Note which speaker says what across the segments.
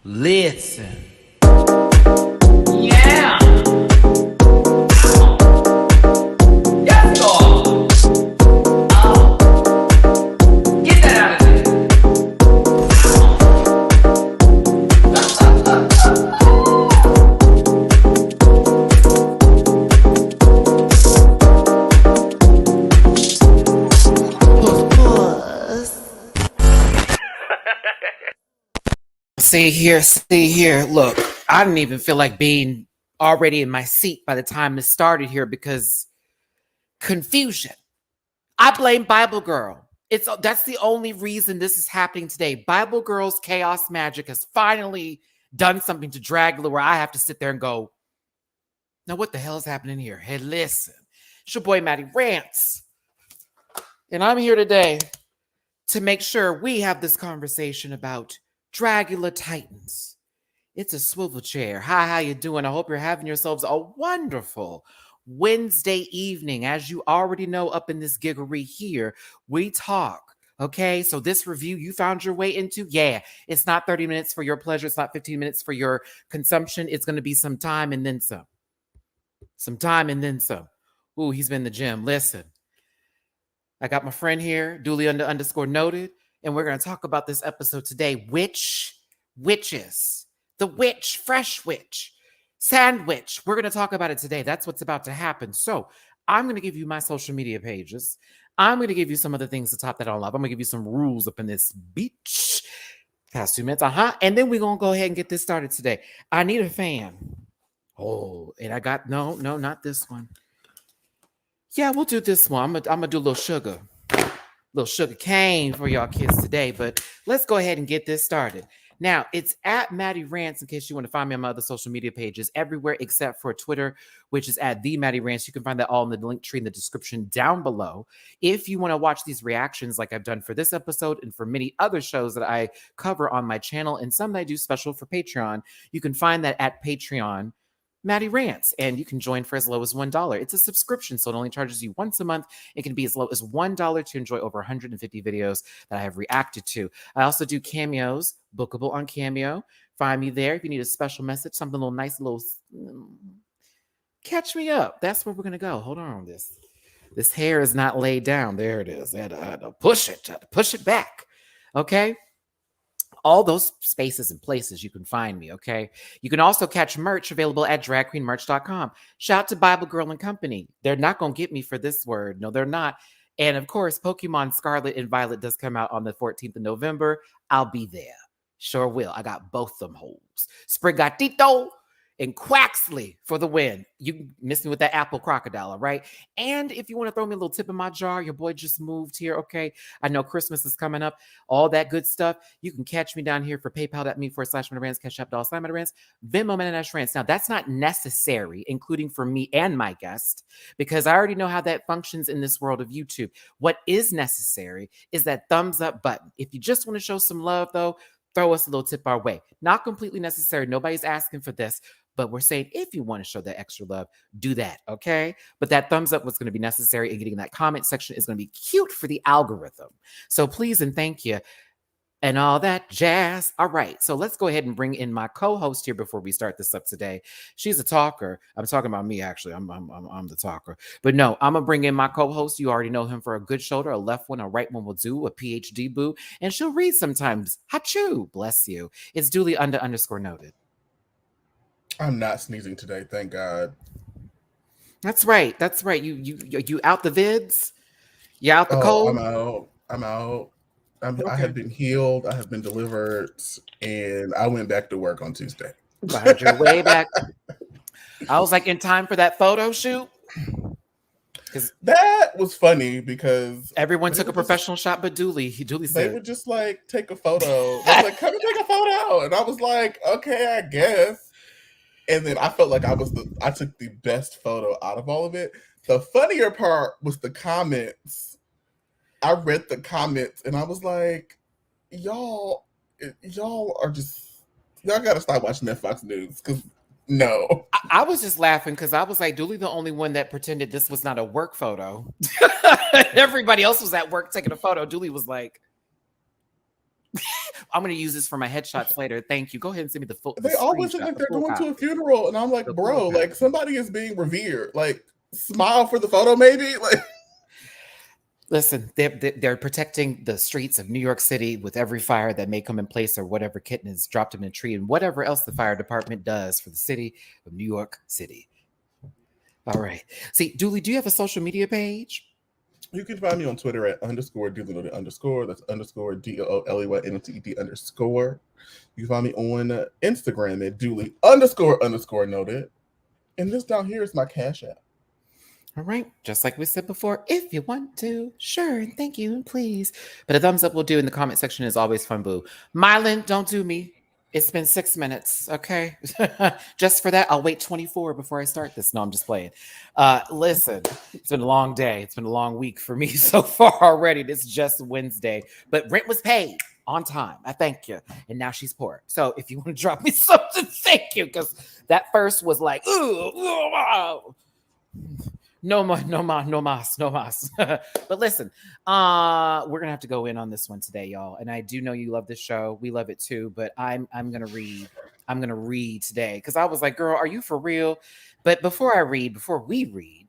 Speaker 1: Listen. Yeah. Yes, dog. Get that out of there. See here. Look, I didn't even feel like being already in my seat by the time this started here because confusion. I blame Bible Girl. That's the only reason this is happening today. Bible Girl's chaos magic has finally done something to Dragula where I have to sit there and go, now what the hell is happening here? Hey, listen, it's your boy Matty Rants. And I'm here today to make sure we have this conversation about Dragula Titans. It's a swivel chair. Hi, how you doing? I hope you're having yourselves a wonderful Wednesday evening. As you already know, up in this giggery here, we talk. Okay, so this review you found your way into, yeah, it's not 30 minutes for your pleasure. It's not 15 minutes for your consumption. It's going to be some time and then some. Some time and then some. Ooh, he's been in the gym. Listen, I got my friend here, duly underscore noted, and we're going to talk about this episode today. Witches. The witch, fresh witch, sandwich. We're going to talk about it today. That's what's about to happen. So I'm going to give you my social media pages. I'm going to give you some of the things to top that all up. I'm going to give you some rules up in this beach. Past 2 minutes. And then we're going to go ahead and get this started today. I need a fan. Oh, and I got, no, not this one. Yeah, we'll do this one. I'm going to do a little sugar cane for y'all kids today. But let's go ahead and get this started. Now, it's at Matty Rants in case you want to find me on my other social media pages everywhere except for Twitter, which is at the Matty Rants. You can find that all in the link tree in the description down below. If you want to watch these reactions like I've done for this episode and for many other shows that I cover on my channel and some that I do special for Patreon, you can find that at Patreon. Matty Rants, and you can join for as low as $1. It's a subscription, so it only charges you once a month. It can be as low as $1 to enjoy over 150 videos that I have reacted to. I also do cameos, bookable on Cameo. Find me there if you need a special message, something a little nice, a little catch me up. That's where we're gonna go. Hold on, this hair is not laid down. There it is. I had to push it back. Okay. All those spaces and places you can find me, okay? You can also catch merch available at dragqueenmerch.com. Shout out to Bible Girl and Company. They're not going to get me for this word. No, they're not. And of course, Pokemon Scarlet and Violet does come out on the 14th of November. I'll be there. Sure will. I got both them holes. Sprigatito and Quaxley for the win. You missed me with that apple crocodile, all right? And if you want to throw me a little tip in my jar, your boy just moved here, okay? I know Christmas is coming up, all that good stuff. You can catch me down here for paypal.me/MattyRants, Cash App $MattyRants, Venmo MattyRants. Now, that's not necessary, including for me and my guest, because I already know how that functions in this world of YouTube. What is necessary is that thumbs up button. If you just want to show some love, though, throw us a little tip our way. Not completely necessary. Nobody's asking for this. But we're saying if you want to show that extra love, do that, okay? But that thumbs up was going to be necessary, and getting that comment section is going to be cute for the algorithm. So please and thank you and all that jazz. All right, so let's go ahead and bring in my co-host here before we start this up today. She's a talker. I'm talking about me, actually. I'm the talker. But no, I'm going to bring in my co-host. You already know him for a good shoulder. A left one, a right one will do, a PhD boo. And she'll read sometimes. Hachoo, bless you. It's duly underscore noted.
Speaker 2: I'm not sneezing today, thank God.
Speaker 1: That's right. You out the vids? You out the cold?
Speaker 2: I'm out.
Speaker 1: Okay.
Speaker 2: I have been healed. I have been delivered, and I went back to work on Tuesday.
Speaker 1: Behind your way back. I was like, in time for that photo shoot.
Speaker 2: That was funny because
Speaker 1: everyone took a professional shot, but Dooley said
Speaker 2: they would just like take a photo. I was like, come and take a photo, and I was like, okay, I guess. And then I felt like I took the best photo out of all of it. The funnier part was the comments. I read the comments and I was like, y'all gotta stop watching that Fox News. Cause no.
Speaker 1: I was just laughing because I was like, Dooley the only one that pretended this was not a work photo. Everybody else was at work taking a photo. Dooley was like, I'm gonna use this for my headshots later. Thank you. Go ahead and send me the full. The
Speaker 2: They always look
Speaker 1: screenshot,
Speaker 2: like
Speaker 1: the
Speaker 2: they're
Speaker 1: full
Speaker 2: going to a
Speaker 1: copy.
Speaker 2: funeral, and I'm like,
Speaker 1: The full
Speaker 2: bro,
Speaker 1: copy.
Speaker 2: like somebody is being revered. Like, smile for the photo, maybe. Like,
Speaker 1: Listen, they're protecting the streets of New York City with every fire that may come in place, or whatever kitten has dropped in a tree, and whatever else the fire department does for the city of New York City. All right. See, Dooley, do you have a social media page?
Speaker 2: you can find me on Twitter at _Dooley_. That's _DOOLEYNTED_. You can find me on Instagram at Dooley__noted. And this down here is my Cash App.
Speaker 1: All right. Just like we said before, if you want to, sure, and thank you, and please. But a thumbs up will do in the comment section is always fun, boo. Mylan, don't do me. It's been 6 minutes, okay? Just for that, I'll wait 24 before I start this. No, I'm just playing. Listen, it's been a long day. It's been a long week for me so far already. This is just Wednesday. But rent was paid on time. I thank you. And now she's poor. So if you want to drop me something, thank you. Because that first was like, ooh. No mas. But listen, we're gonna have to go in on this one today, y'all. And I do know you love this show. We love it too. But I'm gonna read. I'm gonna read today because I was like, girl, are you for real? But before we read,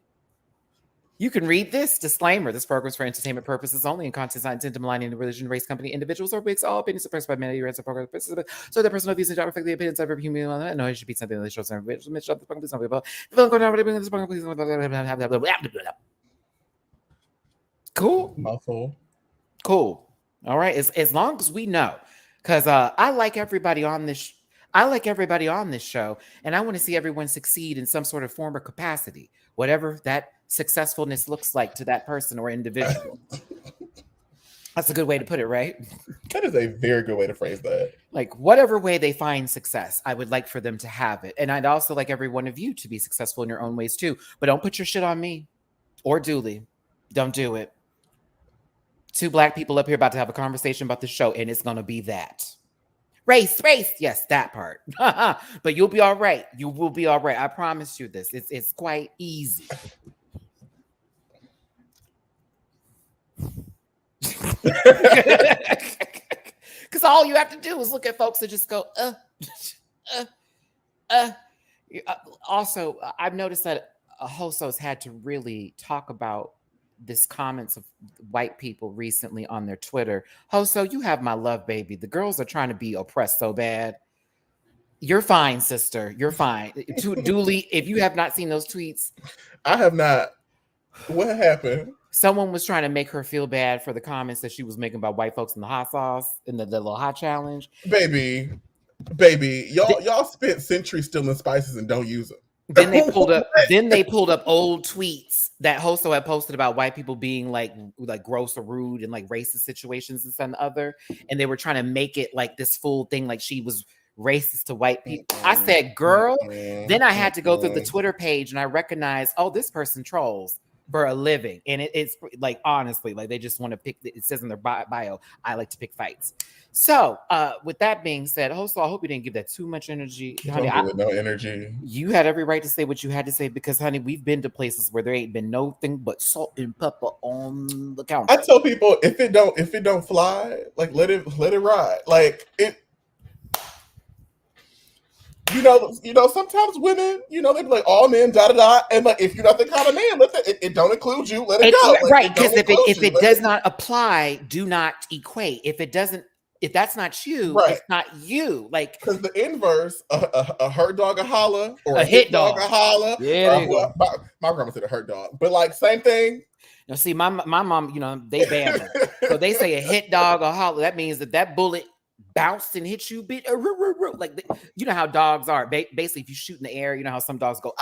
Speaker 1: you can read this disclaimer. This program is for entertainment purposes only, and content is not intended to malign any religion, race, company, individuals, or wigs. All opinions expressed by Matty Rants and program participants. So the personal views and don't reflect the opinions of every human on that. No, it should be something that shows some people. Cool.
Speaker 2: Mouthful.
Speaker 1: Cool. All right. As long as we know, because I like everybody on this. I like everybody on this show, and I want to see everyone succeed in some sort of form or capacity, whatever that successfulness looks like to that person or individual. That's a good way to put it, right?
Speaker 2: That is a very good way to phrase that.
Speaker 1: Like, whatever way they find success, I would like for them to have it. And I'd also like every one of you to be successful in your own ways too. But don't put your shit on me or Dooley. Don't do it. Two Black people up here about to have a conversation about the show, and it's going to be that. Race. Yes, that part. But you'll be all right. You will be all right. I promise you this. It's quite easy. Because all you have to do is look at folks and just go, Also, I've noticed that Hoso's had to really talk about this comments of white people recently on their Twitter. Hoso, you have my love, baby. The girls are trying to be oppressed so bad. You're fine, sister. You're fine. Dooley, if you have not seen those tweets,
Speaker 2: I have not. What happened?
Speaker 1: Someone was trying to make her feel bad for the comments that she was making about white folks in the hot sauce in the little hot challenge.
Speaker 2: Baby, y'all spent centuries stealing spices and don't use them.
Speaker 1: Then they pulled up old tweets that Hoso had posted about white people being like gross or rude in like racist situations and some other, and they were trying to make it like this full thing, like she was racist to white people. I said, girl. Then I had to go through the Twitter page and I recognized, oh, this person trolls for a living, and it's like, honestly, like they just want to pick. It says in their bio, I like to pick fights. So, with that being said, Hoso, I hope you didn't give that too much energy, honey.
Speaker 2: No energy.
Speaker 1: You had every right to say what you had to say because, honey, we've been to places where there ain't been nothing but salt and pepper on the counter.
Speaker 2: I tell people if it don't fly, like let it ride. Like it. You know, sometimes women, they be like, all men, and like, if you're not the kind of man, it don't include you, let it go. Like,
Speaker 1: right, because if it does not apply, do not equate. If that's not you, right. It's not you. Like,
Speaker 2: because the inverse, a hurt dog a holla, or
Speaker 1: a hit dog
Speaker 2: a holla.
Speaker 1: Yeah,
Speaker 2: my grandma said a hurt dog, but like same thing.
Speaker 1: Now, see, my mom, they ban her. So they say a hit dog a holla. That means that bullet bounced and hit you bit like you know how dogs are. Basically, if you shoot in the air, you know how some dogs go,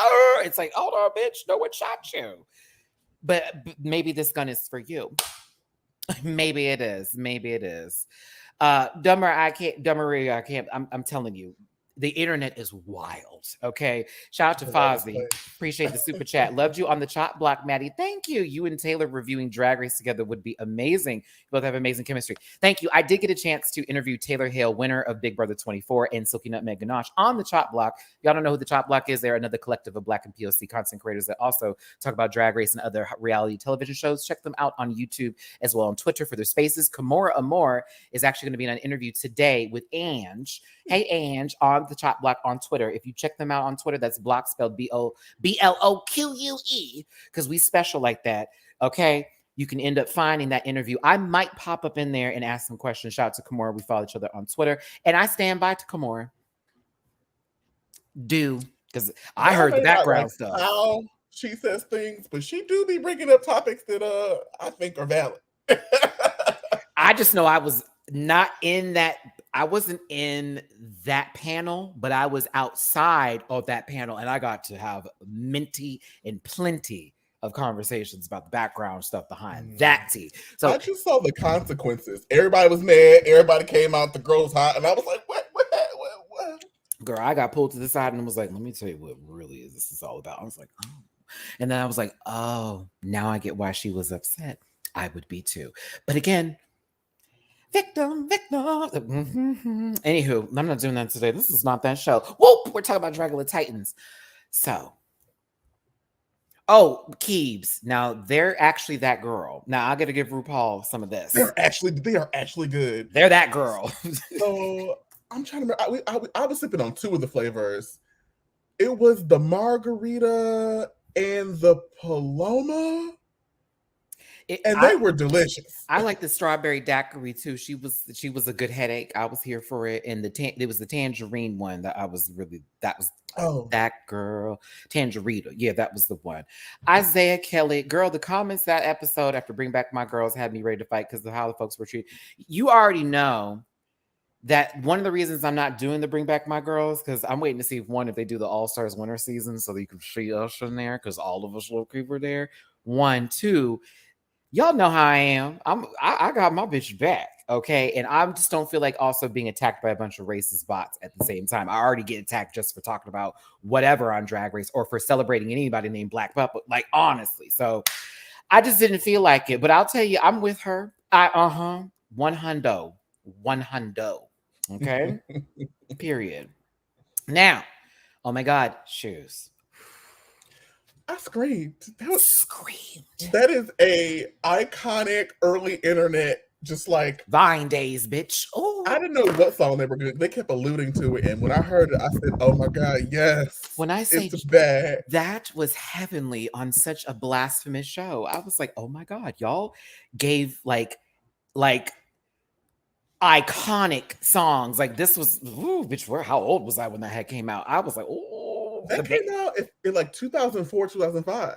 Speaker 1: it's like, hold on, bitch, no one shot you. But maybe this gun is for you. Maybe it is. Dumbery, I can't. I'm telling you, the internet is wild. Okay. Shout out to
Speaker 2: I love this
Speaker 1: Fozzie.
Speaker 2: place.
Speaker 1: Appreciate the super chat. Loved you on the chop block, Maddie. Thank you. You and Taylor reviewing Drag Race together would be amazing. You both have amazing chemistry. Thank you. I did get a chance to interview Taylor Hale, winner of Big Brother 24 and Silky Nutmeg Ganache on the chop block. Y'all don't know who the chop block is. They're another collective of Black and POC content creators that also talk about Drag Race and other reality television shows. Check them out on YouTube as well on Twitter for their spaces. Kimora Amore is actually going to be in an interview today with Ange. Hey, Ange, on the chop block on Twitter. If you check them out on Twitter, that's block spelled BLOQUE, because we special like that. Okay. You can end up finding that interview. I might pop up in there and ask some questions. Shout out to Kimora. We follow each other on Twitter. And I stand by to Kimora. Because I heard the background stuff.
Speaker 2: How she says things, but she do be bringing up topics that I think are valid.
Speaker 1: I just know I was not in that. I wasn't in that panel, but I was outside of that panel, and I got to have minty and plenty of conversations about the background stuff behind that tea. So
Speaker 2: I just saw the consequences. Everybody was mad. Everybody came out. The girl was hot, and I was like, "What?
Speaker 1: Girl, I got pulled to the side and was like, "Let me tell you what really this is all about." I was like, "Oh," and then I was like, "Oh, now I get why she was upset. I would be too." But again. Victim. Anywho, I'm not doing that today. This is not that show. Whoop! We're talking about Dragula Titans. So, Keebs. Now they're actually that girl. Now I got to give RuPaul some of this.
Speaker 2: They are actually good.
Speaker 1: They're that girl.
Speaker 2: So I'm trying to remember. I was sipping on two of the flavors. It was the margarita and the Paloma. They were delicious.
Speaker 1: I like the strawberry daiquiri too. She was a good headache. I was here for it. And it was the tangerine one that that girl. Tangerita. Yeah, that was the one. Isaiah Kelly. Girl, the comments that episode after Bring Back My Girls had me ready to fight because of how the folks were treated. You already know that one of the reasons I'm not doing the Bring Back My Girls, because I'm waiting to see if they do the All-Stars winter season so that you can see us in there because all of us low-key were there. 1, 2, y'all know how I am. I got my bitch back, okay? And I just don't feel like also being attacked by a bunch of racist bots at the same time. I already get attacked just for talking about whatever on Drag Race or for celebrating anybody named Black Puppet, like honestly. So I just didn't feel like it. But I'll tell you, I'm with her. 100. Okay? Period. Now, oh my God, shoes.
Speaker 2: I screamed.
Speaker 1: Screamed.
Speaker 2: That is a iconic early internet, just like
Speaker 1: Vine days, bitch. Oh,
Speaker 2: I didn't know what song they were doing. They kept alluding to it, and when I heard it, I said, "Oh my God, yes!"
Speaker 1: When I say
Speaker 2: it's bad,
Speaker 1: that was heavenly on such a blasphemous show. I was like, "Oh my God, y'all gave like iconic songs. Like this was, ooh, bitch. How old was I when that heck came out? I was like, oh."
Speaker 2: That came out in like 2004, 2005.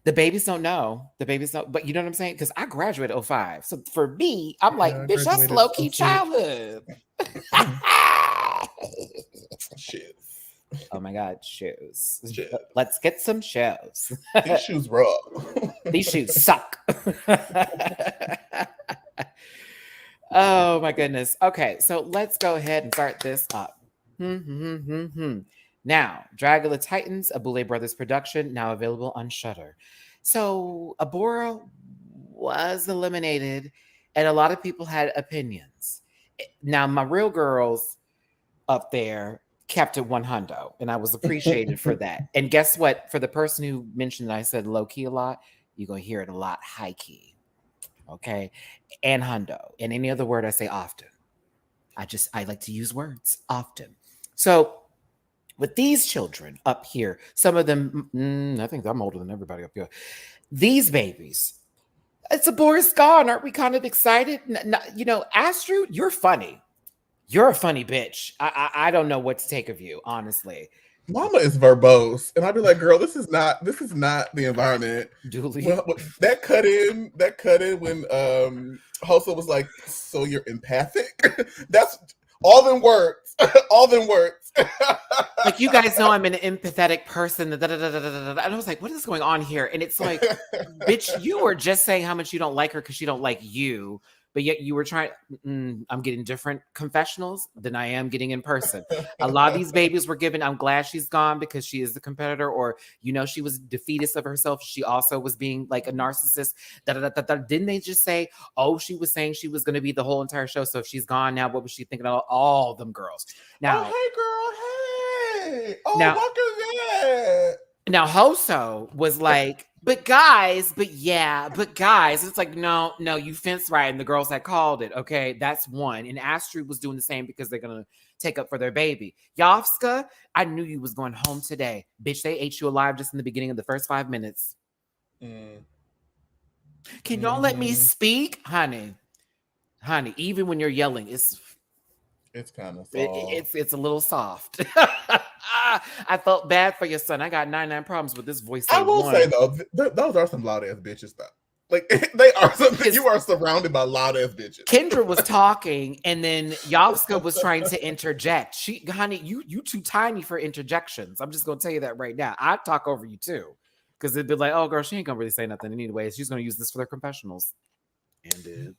Speaker 1: The babies don't know. But you know what I'm saying? Because I graduated 2005. So for me, I'm like, bitch, that's low-key childhood.
Speaker 2: Shit.
Speaker 1: Oh my God, shoes. Let's get some shows.
Speaker 2: These shoes rough.
Speaker 1: These shoes suck. Oh my goodness. Okay, so let's go ahead and start this up. Now, Dragula Titans, a Boulay Brothers production, now available on Shudder. So, Abora was eliminated, and a lot of people had opinions. Now, my real girls up there kept it 100, and I was appreciated for that. And guess what? For the person who mentioned I said low-key a lot, you're going to hear it a lot high-key. Okay? And hundo. And any other word I say often. I like to use words often. So, with these children up here, some of them, I think I'm older than everybody up here. These babies, it's a Boris gone. Aren't we kind of excited? Astrid, you're funny. You're a funny bitch. I don't know what to take of you, honestly.
Speaker 2: Mama is verbose, and I'd be like, "Girl, this is not the environment."
Speaker 1: Dooley.
Speaker 2: Well, that cut in when Hosa was like, "So you're empathic?" That's all them words. All them words.
Speaker 1: Like, you guys know I'm an empathetic person. And I was like, what is going on here? And it's like, bitch, you were just saying how much you don't like her because she don't like you. But yet you were trying. I'm getting different confessionals than I am getting in person. A lot of these babies were given. I'm glad she's gone because she is the competitor, or she was defeatist of herself. She also was being like a narcissist. Didn't they just say, "Oh, she was saying she was going to be the whole entire show"? So if she's gone now, what was she thinking of all them girls? Now,
Speaker 2: oh hey girl, hey, oh
Speaker 1: now,
Speaker 2: look at that.
Speaker 1: Now Hoso was like, but guys, it's like, no, you fenced right, and the girls had called it. Okay, that's one. And Astrid was doing the same because they're gonna take up for their baby. Yovska, I knew you was going home today. Bitch, they ate you alive just in the beginning of the first 5 minutes. Can y'all let me speak? Honey, even when you're yelling, it's
Speaker 2: kind of soft.
Speaker 1: It's a little soft. I felt bad for your son. I got 99 problems with this voice.
Speaker 2: I will say though, those are some loud ass bitches though. Like they are something. You are surrounded by loud ass bitches.
Speaker 1: Kendra was talking, and then Yovska was trying to interject. Honey, you too tiny for interjections. I'm just gonna tell you that right now. I talk over you too, because it'd be like, oh girl, she ain't gonna really say nothing anyway. She's gonna use this for their confessionals, and did.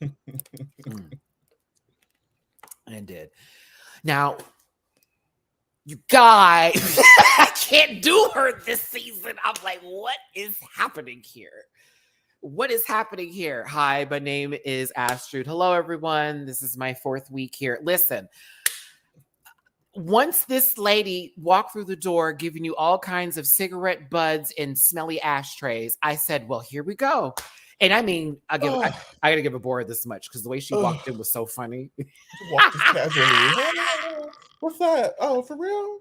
Speaker 1: And did. Now, you guys, I can't do her this season. I'm like, what is happening here? What is happening here? Hi, my name is Astrid. Hello, everyone. This is my 4th week here. Listen, once this lady walked through the door giving you all kinds of cigarette buds and smelly ashtrays, I said, well, here we go. And I mean, I gotta give a Bora this much because the way she walked in was so funny.
Speaker 2: Walked casually. What's that? Oh, for real?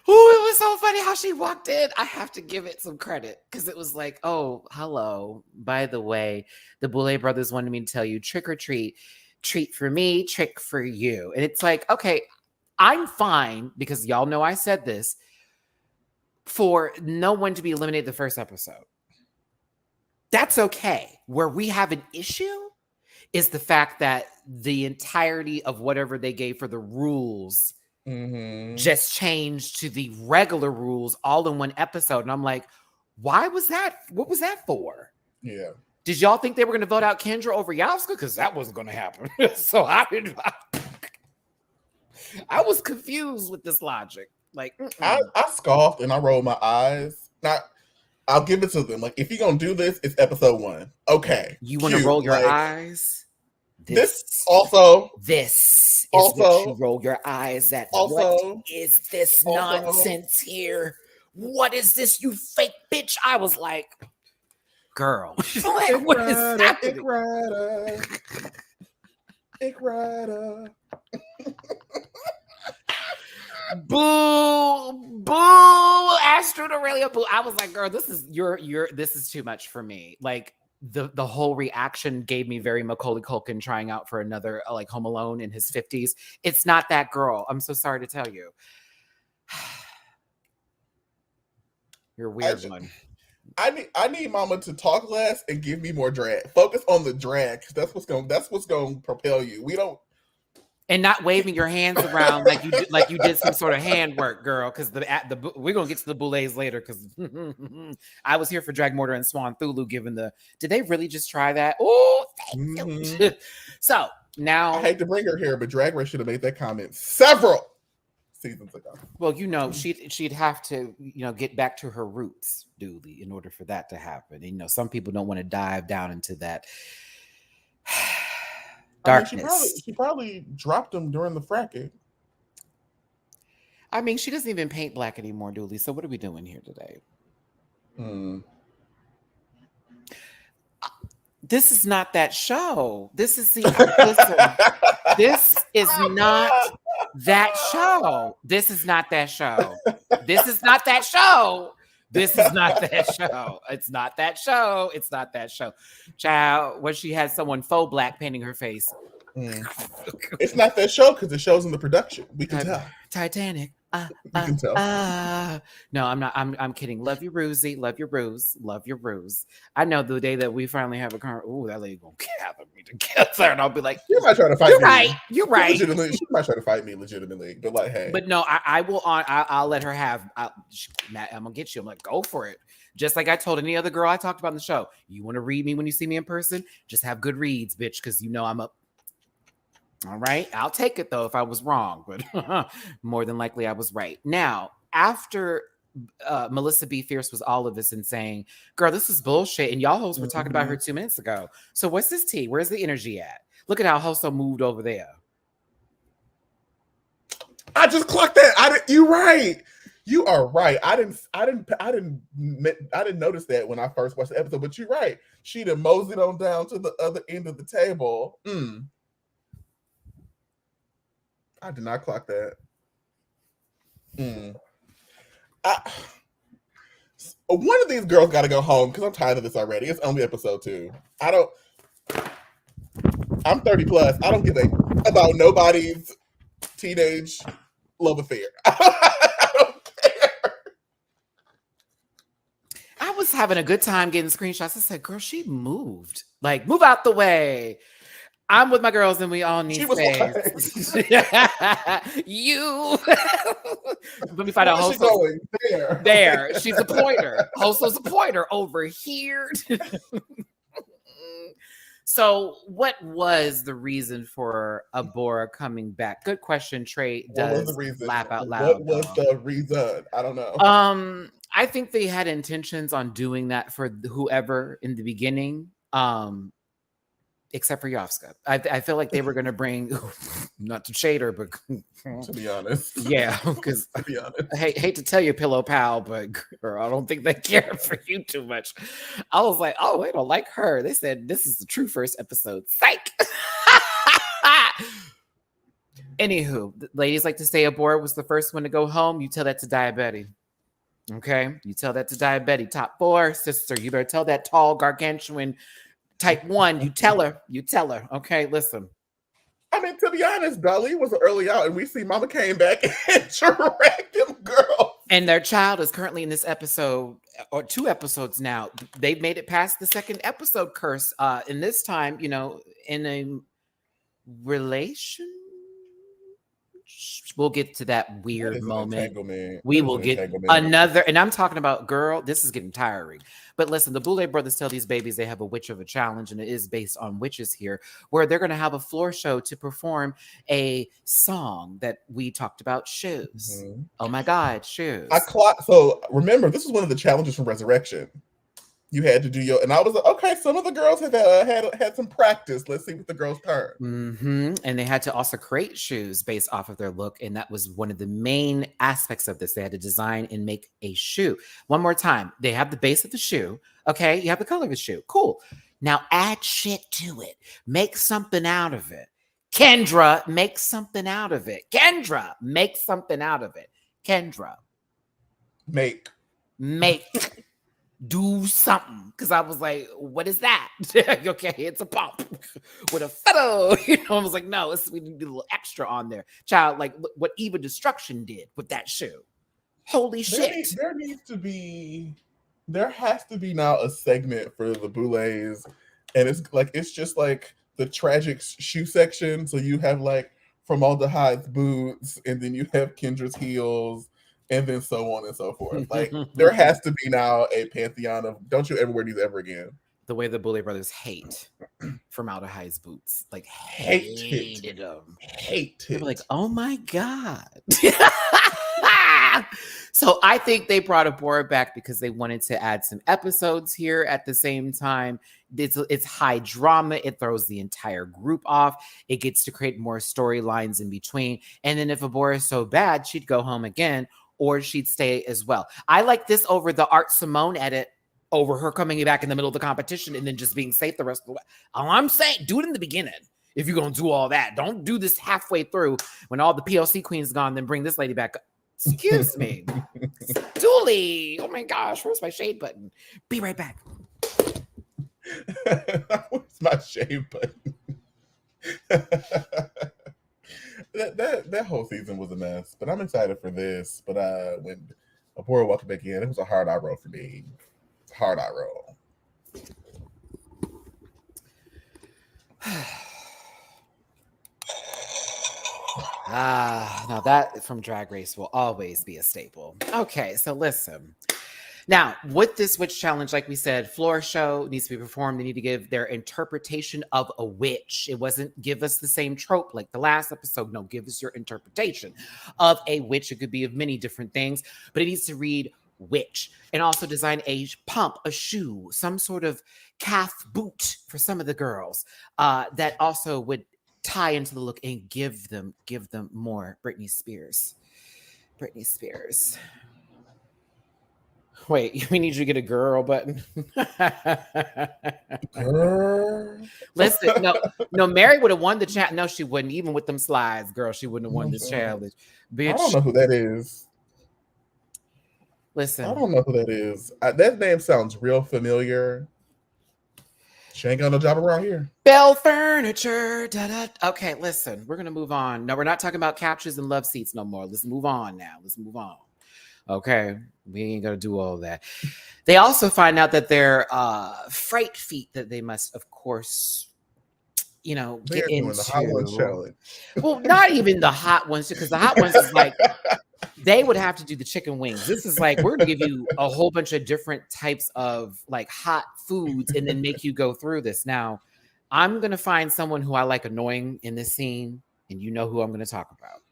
Speaker 1: Oh, it was so funny how she walked in. I have to give it some credit because it was like, oh, hello. By the way, the Boulay brothers wanted me to tell you trick or treat. Treat for me, trick for you. And it's like, okay, I'm fine because y'all know I said this for no one to be eliminated the first episode. That's okay. Where we have an issue is the fact that the entirety of whatever they gave for the rules just changed to the regular rules all in one episode. And I'm like, why was that? What was that for?
Speaker 2: Yeah.
Speaker 1: Did y'all think they were going to vote out Kendra over Yovska? Because that wasn't going to happen. So I was confused with this logic. Like,
Speaker 2: I scoffed and I rolled my eyes. I'll give it to them. Like, if you're going to do this, it's episode 1. Okay.
Speaker 1: You want to roll your eyes?
Speaker 2: This is
Speaker 1: what you roll your eyes at.
Speaker 2: Also,
Speaker 1: what is this nonsense here? What is this, you fake bitch? I was like, girl, like, what is happening?
Speaker 2: Ikrada.
Speaker 1: Boo, Astrid Aurelia, boo. I was like, girl, this is too much for me. Like the whole reaction gave me very Macaulay Culkin trying out for another like Home Alone in his 50s. It's not that girl. I'm so sorry to tell you. You're a weird one.
Speaker 2: I need mama to talk less and give me more drag. Focus on the drag. That's what's gonna propel you. We don't.
Speaker 1: And not waving your hands around like you did some sort of handwork, girl. Because we're gonna get to the boulets later. Because I was here for Drag Mortar and Swan Thulu. Given did they really just try that? Oh, thank you. So now
Speaker 2: I hate to bring her here, but Drag Race should have made that comment several seasons ago.
Speaker 1: Well, she'd have to get back to her roots, Dooley, in order for that to happen. And, some people don't want to dive down into that. Darkness.
Speaker 2: She probably dropped them during the fracking.
Speaker 1: I mean, she doesn't even paint black anymore, Dooley. So what are we doing here today? This is not that show. This is listen. This is not that show. This is not that show. This is not that show. This is not that show. It's not that show. It's not that show. Child, when she had someone faux black painting her face.
Speaker 2: It's not that show because it shows in the production. We can tell.
Speaker 1: Titanic.
Speaker 2: We can tell.
Speaker 1: No, I'm not. I'm kidding. Love you, Roosie. Love your ruse. Love your ruse. I know the day that we finally have a car. Oh, that lady gonna gather me together, and I'll be like,
Speaker 2: "You might try to fight me."
Speaker 1: You're right.
Speaker 2: She might try to fight me legitimately, but like, hey.
Speaker 1: But no, I will. I'll let her have. Matt, I'm gonna get you. I'm like, go for it. Just like I told any other girl I talked about in the show. You want to read me when you see me in person? Just have good reads, bitch, because you know I'm up. All right. I'll take it though if I was wrong, but more than likely I was right. Now, after Melissa B. Fierce was all of this and saying, girl, this is bullshit. And y'all hoes were talking about her 2 minutes ago. So what's this tea? Where's the energy at? Look at how Hoso moved over there.
Speaker 2: I just clocked that. You're right. You are right. I didn't notice that when I first watched the episode, but you're right. She'd have moseyed on down to the other end of the table. I did not clock that. One of these girls got to go home because I'm tired of this already. It's only episode 2. I'm 30 plus. I don't give a about nobody's teenage love affair. I don't care.
Speaker 1: I was having a good time getting screenshots. I said, girl, she moved. Like, move out the way. I'm with my girls and we all need space. You. Let me find out.
Speaker 2: Where's she going?
Speaker 1: There. She's a pointer. Hoso's a pointer over here. So what was the reason for Abora coming back? Good question. Trey does laugh out loud.
Speaker 2: What was the reason? I don't know.
Speaker 1: I think they had intentions on doing that for whoever in the beginning. Except for Yovska. I feel like they were going to bring, not to shade her, but
Speaker 2: to be honest.
Speaker 1: Yeah, because
Speaker 2: to be honest.
Speaker 1: I hate to tell you, Pillow Pal, but girl, I don't think they care for you too much. I was like, oh, they don't like her. They said this is the true first episode. Psych! Anywho, ladies like to say Abora was the first one to go home. You tell that to Diabetes. Okay? You tell that to Diabetes. Top 4, sister. You better tell that tall, gargantuan Type 1, you tell her. Okay, listen.
Speaker 2: I mean, to be honest, Dolly was early out, and we see Mama came back and tracked them girls.
Speaker 1: And their child is currently in this episode, or 2 episodes now. They've made it past the 2nd episode curse. And this time, you know, in a relation. We'll get to that weird moment. We will get another, and I'm talking about, girl, this is getting tiring. But listen, the Boulay brothers tell these babies they have a witch of a challenge, and it is based on witches here, where they're going to have a floor show to perform a song that we talked about, shoes. Oh my God, shoes.
Speaker 2: So remember, this is one of the challenges from Resurrection. You had to do and I was like, okay, some of the girls have had some practice. Let's see what the girls turn.
Speaker 1: And they had to also create shoes based off of their look. And that was one of the main aspects of this. They had to design and make a shoe. One more time. They have the base of the shoe. Okay. You have the color of the shoe. Cool. Now add shit to it. Make something out of it. Kendra, make something out of it. Kendra, make something out of it. Kendra.
Speaker 2: Make.
Speaker 1: Do something, because I was like, what is that? Okay, it's a pump with a photo. You know, I was like, no, we need a little extra on there. Child, like what Eva Destruction did with that shoe. Holy shit.
Speaker 2: There has to be now a segment for the Boulets, and it's just like the tragic shoe section. So you have like Formaldehyde's boots, and then you have Kendra's heels, and then so on and so forth. Like, there has to be now a pantheon of don't you ever wear these ever again.
Speaker 1: The way the Boulay brothers hate Formaldehyde's boots. Like, hated them.
Speaker 2: Hate it.
Speaker 1: Like, oh my God. So I think they brought Abora back because they wanted to add some episodes here at the same time. It's high drama. It throws the entire group off. It gets to create more storylines in between. And then if Abora is so bad, she'd go home again, or she'd stay as well. I like this over the Art Simone edit, over her coming back in the middle of the competition and then just being safe the rest of the way. All I'm saying, do it in the beginning. If you're going to do all that, don't do this halfway through when all the PLC queen's gone, then bring this lady back. Excuse me. Dooley. Oh my gosh, where's my shade button? Be right back.
Speaker 2: Where's my shade button? That whole season was a mess, but I'm excited for this. But when Abora walked back in, it was a hard eye roll for me. Hard eye roll.
Speaker 1: Now that from Drag Race will always be a staple. Okay, so listen. Now, with this witch challenge, like we said, floor show needs to be performed. They need to give their interpretation of a witch. It wasn't give us the same trope like the last episode. No, give us your interpretation of a witch. It could be of many different things, but it needs to read witch, and also design a pump, a shoe, some sort of calf boot for some of the girls that also would tie into the look and give them more Britney Spears. Wait, we need you to get a girl button.
Speaker 2: Girl.
Speaker 1: Listen, no, Mary would have won the challenge. No, she wouldn't. Even with them slides, girl, she wouldn't have won this challenge. Bitch.
Speaker 2: I don't know who that is.
Speaker 1: Listen.
Speaker 2: I don't know who that is. That name sounds real familiar. She ain't got no job around here.
Speaker 1: Bell Furniture. Da-da. Okay, listen. We're going to move on. No, we're not talking about couches and love seats no more. Let's move on now. Okay, we ain't gonna do all that. They also find out that their fright feet that they must, of course, get into.
Speaker 2: The hot ones challenge.
Speaker 1: Well, not even the hot ones, because the hot ones is like they would have to do the chicken wings. This is like we're gonna give you a whole bunch of different types of like hot foods and then make you go through this. Now, I'm gonna find someone who I like annoying in this scene, and you know who I'm gonna talk about.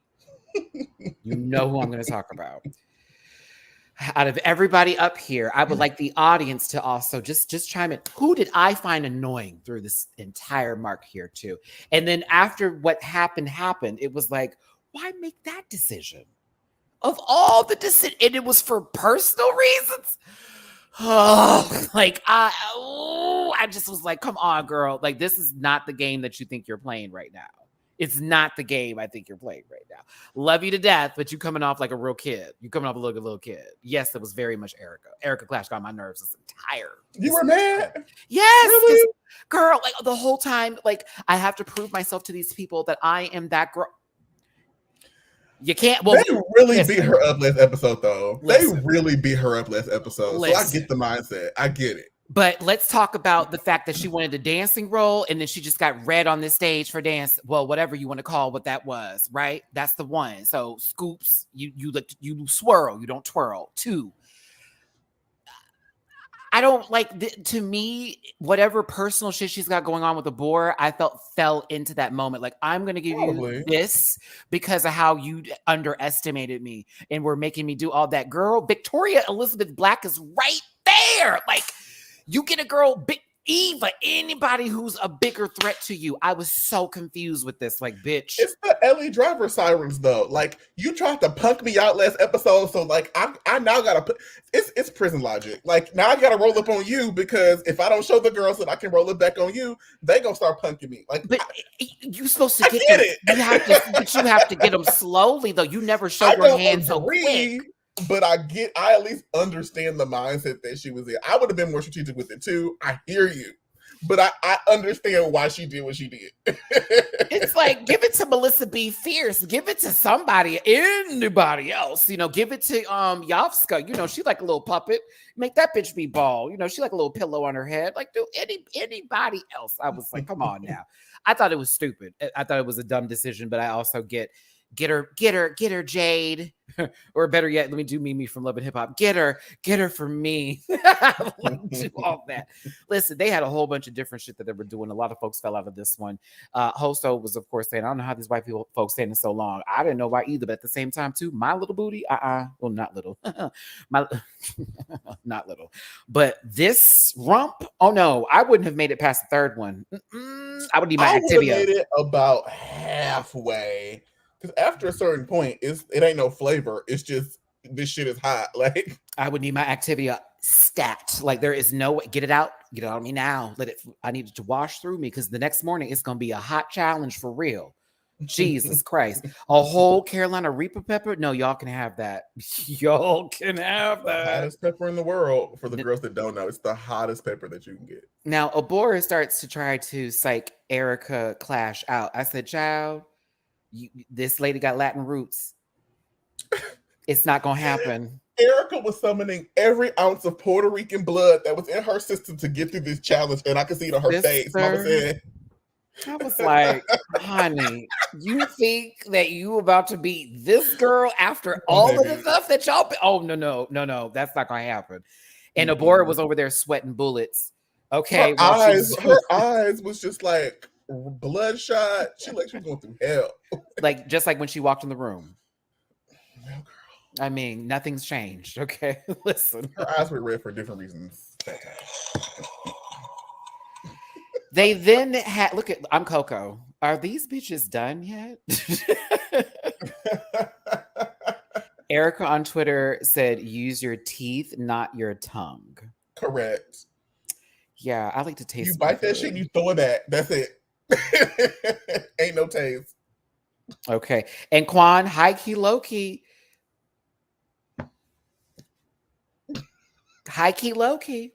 Speaker 1: Out of everybody up here, I would like the audience to also just chime in. Who did I find annoying through this entire mark here too? And then after what happened, it was like, why make that decision? Of all the decisions, and it was for personal reasons. Oh, like I just was like, come on, girl. Like, this is not the game that you think you're playing right now. It's not the game I think you're playing right now. Love you to death, but you coming off like a real kid. You coming off like a little kid. Yes, it was very much Erica. Erica Clash got on my nerves this entire.
Speaker 2: You were mad?
Speaker 1: Yes.
Speaker 2: Really?
Speaker 1: Girl, like the whole time, like I have to prove myself to these people that I am that girl. You can't. Well,
Speaker 2: they really beat her up last episode, though. They really beat her up last episode. So I get the mindset. I get it.
Speaker 1: But let's talk about the fact that she wanted a dancing role and then she just got red on this stage for dance. Well, whatever you want to call what that was, right? That's the one. So scoops, you swirl, you don't twirl. 2, I don't like, to me, whatever personal shit she's got going on with the board, I fell into that moment. Like, I'm going to give you this because of how you underestimated me and were making me do all that. Girl, Victoria Elizabeth Black is right there. Like, you get a girl, big Eva, anybody who's a bigger threat to you. I was so confused with this. Like, bitch.
Speaker 2: It's the Ellie Driver sirens, though. Like, you tried to punk me out last episode, so like I now gotta put it's prison logic. Like, now I gotta roll up on you because if I don't show the girls that I can roll it back on you, they gonna start punking me. Like,
Speaker 1: but you're supposed to get it. You have to get them slowly, though. You never show your hands so quick.
Speaker 2: But I at least understand the mindset that she was in. I would have been more strategic with it too. I hear you. But I understand why she did what she did.
Speaker 1: It's like, give it to Melissa B. Fierce. Give it to anybody else. Give it to Yovska. She like a little puppet. Make that bitch be bald. She like a little pillow on her head. Like, do anybody else. I was like, come on now. I thought it was stupid. I thought it was a dumb decision, but I also get her, Jade. Or better yet, let me do Mimi from Love and Hip Hop. Get her for me. Do all that. Listen, they had a whole bunch of different shit that they were doing. A lot of folks fell out of this one. Hosto was, of course, saying, I don't know how these white folks standing so long. I didn't know why either, but at the same time, too, my little booty, well, not little. Not little. But this rump, oh no, I wouldn't have made it past the third one. I would need my Activia. I would have made
Speaker 2: it about halfway. Because after a certain point, it ain't no flavor. It's just, this shit is hot. Like,
Speaker 1: I would need my Activia stat. Like, there is no way. Get it out on me now. I need it to wash through me because the next morning it's gonna be a hot challenge for real. Jesus Christ. A whole Carolina Reaper pepper? No, y'all can have that. Y'all can have that.
Speaker 2: The hottest pepper in the world. For the girls that don't know, it's the hottest pepper that you can get.
Speaker 1: Now, Abora starts to try to psych Erica Clash out. I said, child, this lady got Latin roots. It's not gonna happen.
Speaker 2: Erica was summoning every ounce of Puerto Rican blood that was in her system to get through this challenge, and I could see it on her face. Mama said,
Speaker 1: I was like, honey, You think that you about to beat this girl after
Speaker 2: Oh,
Speaker 1: all of the
Speaker 2: baby.
Speaker 1: stuff that y'all? Oh no, that's not gonna happen. And Abora
Speaker 2: Mm-mm.
Speaker 1: was over there sweating bullets. Okay, while
Speaker 2: Her eyes was just like bloodshot. She like she was going through hell.
Speaker 1: like just like when she walked in the room.
Speaker 2: No, girl.
Speaker 1: I mean, nothing's changed. Okay, listen.
Speaker 2: Her eyes were red for different reasons.
Speaker 1: They then had look at I'm Coco. Are these bitches done yet? Erica on Twitter said, "Use your teeth, not your tongue."
Speaker 2: Correct.
Speaker 1: Yeah, I like to taste.
Speaker 2: You bite that shit and you throw it back. That's it. Ain't no taste.
Speaker 1: Okay, and Quan, high key, low key, high key, low key.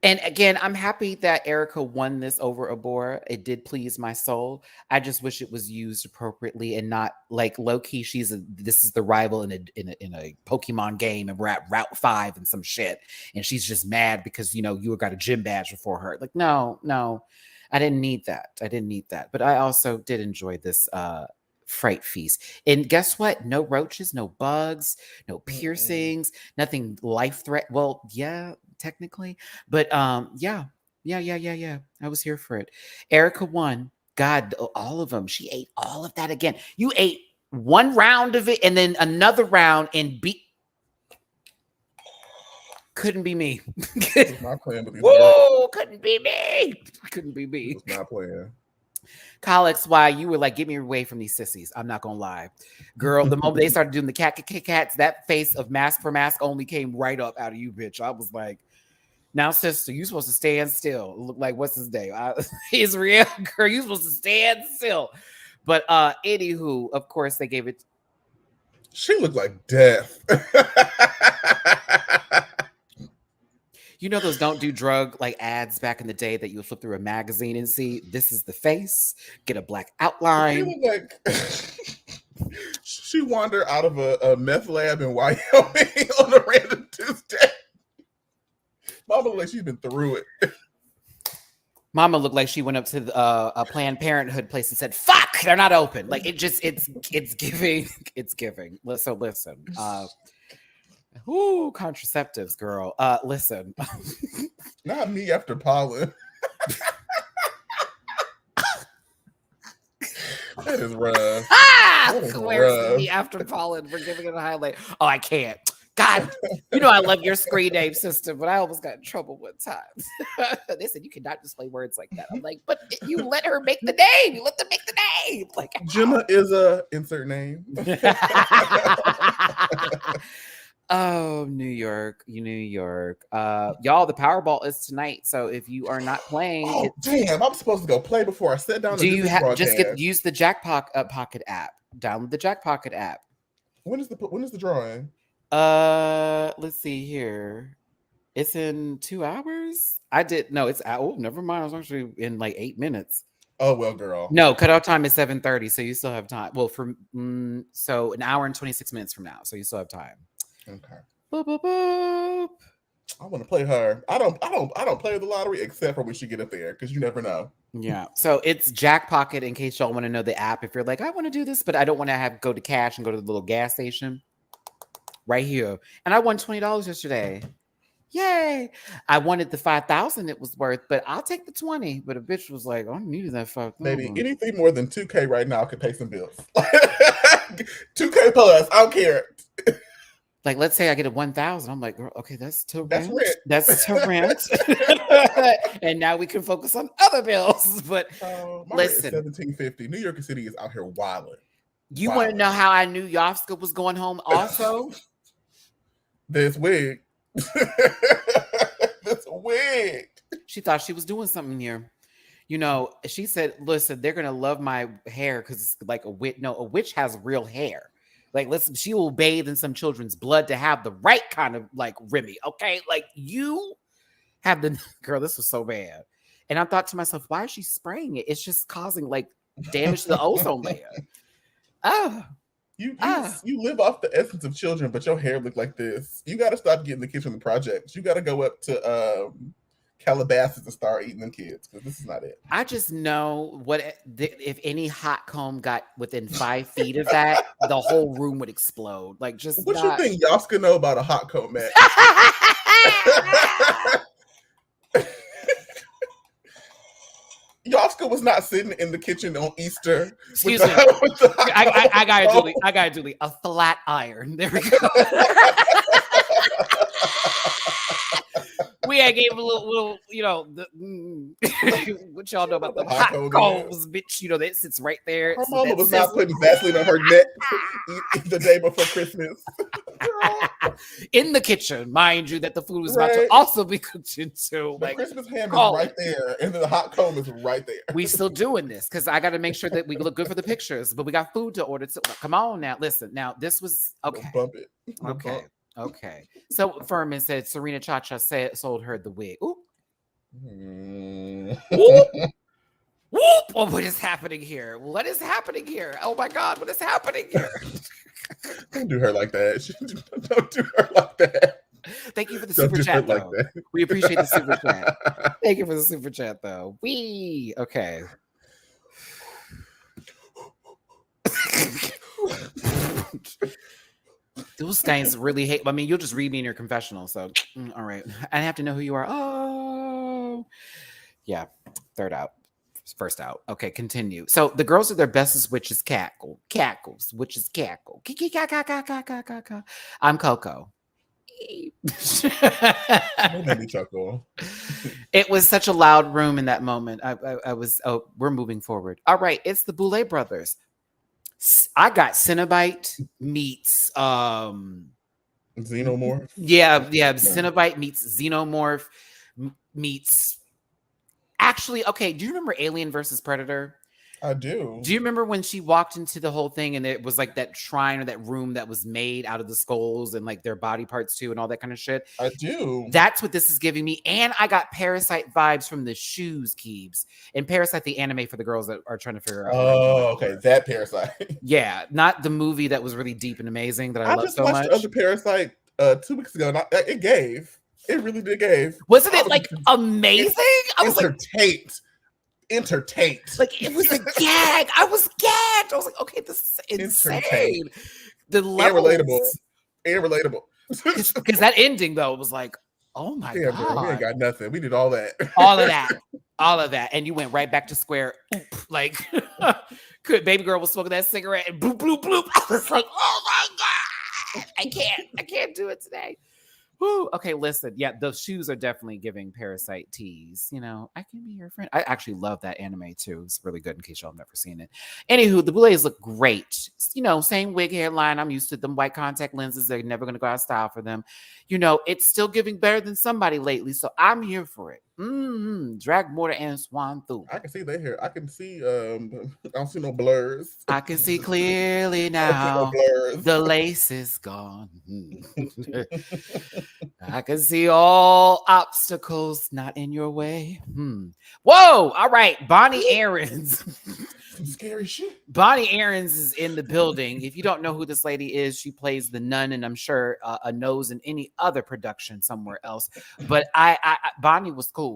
Speaker 1: And again, I'm happy that Erica won this over Abora. It did please my soul. I just wish it was used appropriately and not like low key. This is the rival in a Pokemon game, and we're at Route 5 and some shit, and she's just mad because you got a gym badge before her. Like, no, I didn't need that. But I also did enjoy this fright feast. And guess what? No roaches, no bugs, no piercings, nothing life threat. Well, yeah, technically, but yeah. I was here for it. Erica won. God, all of them. She ate all of that again. You ate one round of it and then another round and couldn't be me.
Speaker 2: Not playing with these
Speaker 1: Woo! Couldn't be me. Couldn't be me.
Speaker 2: was not playing.
Speaker 1: Kyle why you were like, get me away from these sissies. I'm not gonna lie. Girl, the moment they started doing the cats, that face of mask for mask only came right up out of you, bitch. I was like, now, sister, you supposed to stand still. Look like what's his name? Israel, girl, you supposed to stand still. But anywho, of course, they gave it.
Speaker 2: She looked like death.
Speaker 1: Those don't do drug like ads back in the day that you would flip through a magazine and see this is the face, get a black outline.
Speaker 2: She looked like she wandered out of a meth lab in Wyoming on a random Tuesday. Mama looked like she's been through it.
Speaker 1: Mama looked like she went up to a Planned Parenthood place and said, "Fuck, they're not open." Like it's giving. So listen. Contraceptives, girl. Listen.
Speaker 2: Not me after pollen. That is rough.
Speaker 1: Where's me after pollen? We're giving it a highlight. Oh, I can't. God, I love your screen name system, but I almost got in trouble one time. They said you cannot display words like that. I'm like, but you let her make the name. You let them make the name. Like
Speaker 2: Gemma is a insert name.
Speaker 1: Oh, New York. Y'all, the Powerball is tonight. So if you are not playing,
Speaker 2: damn, I'm supposed to go play before I sit down.
Speaker 1: Do you use the Pocket app? Download the Pocket app.
Speaker 2: When is the drawing?
Speaker 1: Let's see here. It's in 2 hours. It's never mind. I was actually in like 8 minutes.
Speaker 2: Oh well, girl.
Speaker 1: No, cutoff time is 7:30, so you still have time. Well, so an hour and 26 minutes from now, so you still have time.
Speaker 2: Okay.
Speaker 1: Boop, boop, boop.
Speaker 2: I want to play her. I don't play the lottery except for when she get up there because you never know.
Speaker 1: Yeah. So it's Jack Pocket. In case y'all want to know the app, if you're like, I want to do this, but I don't want to go to cash and go to the little gas station. Right here, and I won $20 yesterday. Yay! I wanted the 5,000 it was worth, but I'll take the 20. But a bitch was like, I needed that 5,000.
Speaker 2: Maybe anything more than 2K right now could pay some bills. 2K plus, I don't care.
Speaker 1: Like, let's say I get a 1,000. I'm like, girl, okay, that's to rent.
Speaker 2: That's
Speaker 1: to rent. And now we can focus on other bills. But listen,
Speaker 2: $17.50. New York City is out here wilding.
Speaker 1: You want to know how I knew Yovska was going home? Also,
Speaker 2: this wig. This wig.
Speaker 1: She thought she was doing something here. She said, "Listen, they're gonna love my hair because it's like a witch. No, a witch has real hair." Like, listen, she will bathe in some children's blood to have the right kind of like Remy. Okay, like you have the girl. This was so bad, and I thought to myself, why is she spraying it? It's just causing like damage to the ozone layer.
Speaker 2: You live off the essence of children, but your hair look like this. You got to stop getting the kids from the projects. You got to go up to Calabasas to start eating them kids because this is not it.
Speaker 1: I just know if any hot comb got within 5 feet of that, the whole room would explode. Like, just
Speaker 2: What you
Speaker 1: not.
Speaker 2: think Yaska know about a hot coat, Matt? Yaska was not sitting in the kitchen on Easter.
Speaker 1: Excuse me. I got it, Julie. A flat iron. There we go. We gave him a little, what y'all know about the hot coals, bitch. That sits right there.
Speaker 2: Her mama was not putting Vaseline on her neck the day before Christmas.
Speaker 1: In the kitchen, mind you, that the food was about to also be cooked into.
Speaker 2: The Christmas ham is right there, and the hot comb is right there.
Speaker 1: We still doing this because I got to make sure that we look good for the pictures, but we got food to order. So come on now, listen. Now this was okay.
Speaker 2: Bump it.
Speaker 1: Okay. Okay. So Furman said Serena Chacha sold her the wig. Ooh. Whoop. Whoop. Oh, what is happening here? What is happening here? Oh my God, what is happening here?
Speaker 2: Don't do her like that. Don't do her like that.
Speaker 1: Thank you for the super chat, though. We appreciate the super chat. Thank you for the super chat, though. Okay. Those guys really hate. I mean, you'll just read me in your confessional. So, all right. I have to know who you are. Oh, yeah. First out. Okay, continue. So the girls are their bestest witches cackles, witches cackle. I'm Coco. It was such a loud room in that moment. I was. Oh, we're moving forward. All right, it's the Boulay brothers. I got Cenobite meets
Speaker 2: Xenomorph.
Speaker 1: Yeah. Cenobite meets Xenomorph meets. Actually, okay. Do you remember Alien versus Predator?
Speaker 2: I do.
Speaker 1: Do you remember when she walked into the whole thing and it was like that shrine or that room that was made out of the skulls and like their body parts too and all that kind of shit?
Speaker 2: I do.
Speaker 1: That's what this is giving me. And I got Parasite vibes from the shoes, Keebs. And Parasite, the anime for the girls that are trying to figure out.
Speaker 2: Oh, okay. That Parasite.
Speaker 1: Yeah. Not the movie that was really deep and amazing that I love so much. I just watched
Speaker 2: the other Parasite 2 weeks ago and it gave. It really did gave.
Speaker 1: Wasn't it like amazing? I was
Speaker 2: entertained.
Speaker 1: Like it was a gag. I was gagged. I was like, okay, this is insane. The levels.
Speaker 2: And relatable.
Speaker 1: Because that ending though was like, oh my God.
Speaker 2: Bro, we ain't got nothing. We did all that.
Speaker 1: All of that. And you went right back to square. Like baby girl was smoking that cigarette and bloop, bloop, bloop. I was like, oh my God. I can't do it today. Woo. Okay, listen. Yeah, those shoes are definitely giving Parasite tease. I can be your friend. I actually love that anime too. It's really good in case y'all have never seen it. Anywho, the Boulets look great. Same wig hairline. I'm used to them white contact lenses. They're never going to go out of style for them. It's still giving better than somebody lately. So I'm here for it. Drag Mortar and Swan through.
Speaker 2: I can see their hair. I can see, I don't see no blurs.
Speaker 1: I can see clearly now. The lace is gone. I can see all obstacles not in your way. Whoa! All right, Bonnie Aarons.
Speaker 2: Some scary shit.
Speaker 1: Bonnie Aarons is in the building. If you don't know who this lady is, she plays the nun, and I'm sure a nose in any other production somewhere else. But Bonnie was cool.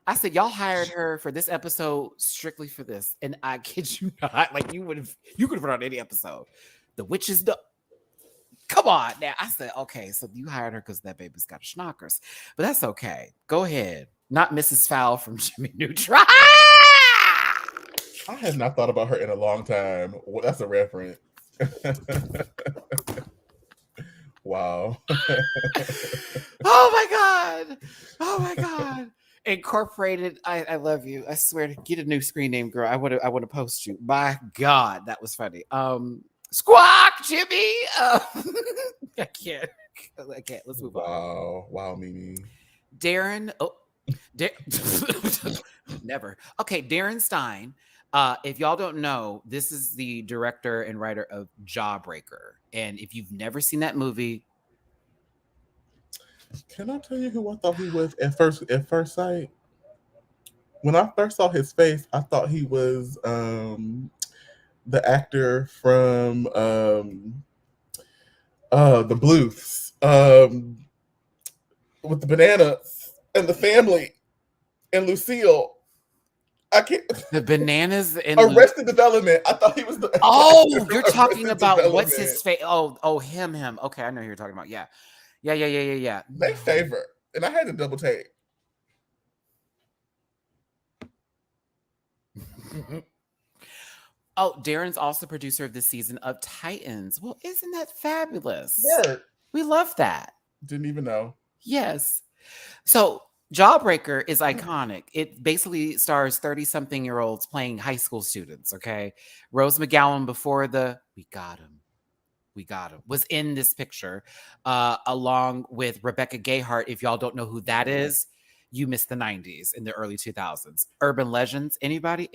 Speaker 1: I said, y'all hired her for this episode strictly for this, and I kid you not, like you could have put on any episode. The witch is the. Come on now. I said, okay, so you hired her because that baby's got schnockers. But that's okay. Go ahead. Not Mrs. Fowl from Jimmy Neutron.
Speaker 2: I have not thought about her in a long time. Well, that's a reference. Wow.
Speaker 1: Oh my God. Incorporated. I love you. I swear to get a new screen name, girl. I want to post you. My God, that was funny. Squawk, Jimmy. I can't. Let's move on.
Speaker 2: Wow, Mimi.
Speaker 1: Darren. Never. Okay, Darren Stein. If y'all don't know, this is the director and writer of Jawbreaker. And if you've never seen that movie,
Speaker 2: can I tell you who I thought he was at first sight? When I first saw his face, I thought he was the actor from the Bluths. with the bananas and the family and Lucille. I can't.
Speaker 1: The bananas and
Speaker 2: Arrested Development. I thought he was the.
Speaker 1: Oh, you're talking
Speaker 2: Arrested
Speaker 1: about what's his
Speaker 2: Development.
Speaker 1: face? Oh, him. Okay, I know who you're talking about. Yeah. Yeah.
Speaker 2: They favor, and I had to double take.
Speaker 1: Oh, Darren's also producer of this season of Titans. Well, isn't that fabulous?
Speaker 2: Word.
Speaker 1: We love that.
Speaker 2: Didn't even know.
Speaker 1: Yes. So Jawbreaker is iconic. It basically stars 30-something-year-olds playing high school students, okay? Rose McGowan before the We Got Him was in this picture, along with Rebecca Gayheart. If y'all don't know who that is, you missed the 90s and the early 2000s. Urban Legends, anybody?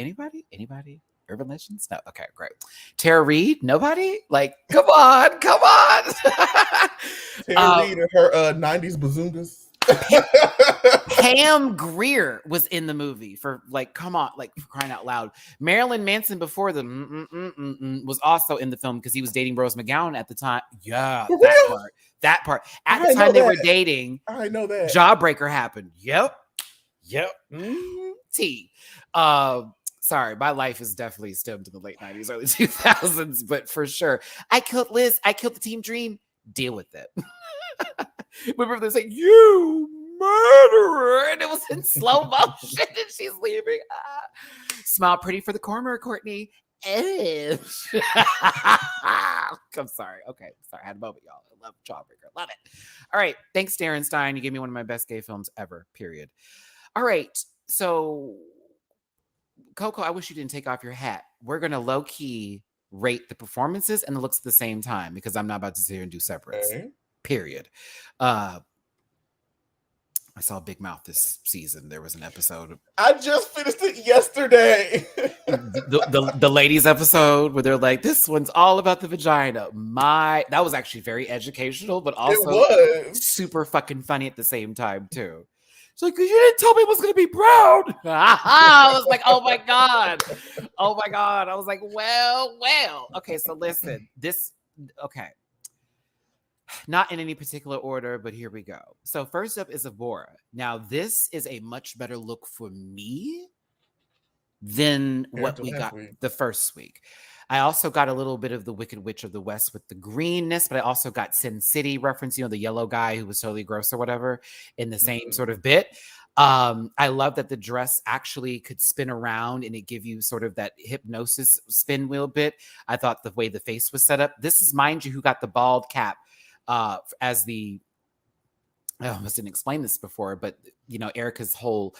Speaker 1: Urban Legends? No. Okay, great. Tara Reid? Nobody? Like, come on.
Speaker 2: Tara Reid and her 90s bazungas.
Speaker 1: Pam Grier was in the movie for like, come on, like for crying out loud. Marilyn Manson before them was also in the film because he was dating Rose McGowan at the time. Yeah, that part. At the time they were dating,
Speaker 2: I know that.
Speaker 1: Jawbreaker happened. Yep. T. Sorry, my life is definitely stemmed to the late 90s, early 2000s, but for sure. I killed Liz. I killed the Team Dream. Deal with it. Remember they say, you murderer, and it was in slow motion and she's leaving. Smile pretty for the corner, Courtney. I'm sorry. Okay, sorry. I had a moment, y'all. I love Jawbreaker. Love it. All right. Thanks, Darren Stein. You gave me one of my best gay films ever, period. All right. So, Coco, I wish you didn't take off your hat. We're going to low-key rate the performances and the looks at the same time because I'm not about to sit here and do separates. Okay. Period. I saw Big Mouth this season. There was an episode.
Speaker 2: I just finished it yesterday.
Speaker 1: the ladies episode where they're like, this one's all about the vagina. That was actually very educational, but also super fucking funny at the same time too. It's like, you didn't tell me it was going to be brown. I was like, oh my God. I was like, well. Okay, so listen, okay. Not in any particular order, but here we go. So first up is Avora. Now, this is a much better look for me than what we got the first week. I also got a little bit of the Wicked Witch of the West with the greenness, but I also got Sin City reference, the yellow guy who was totally gross or whatever in the same sort of bit. I love that the dress actually could spin around and it give you sort of that hypnosis spin wheel bit. I thought the way the face was set up. This is, mind you, who got the bald cap as the, I almost didn't explain this before, but Erica's whole,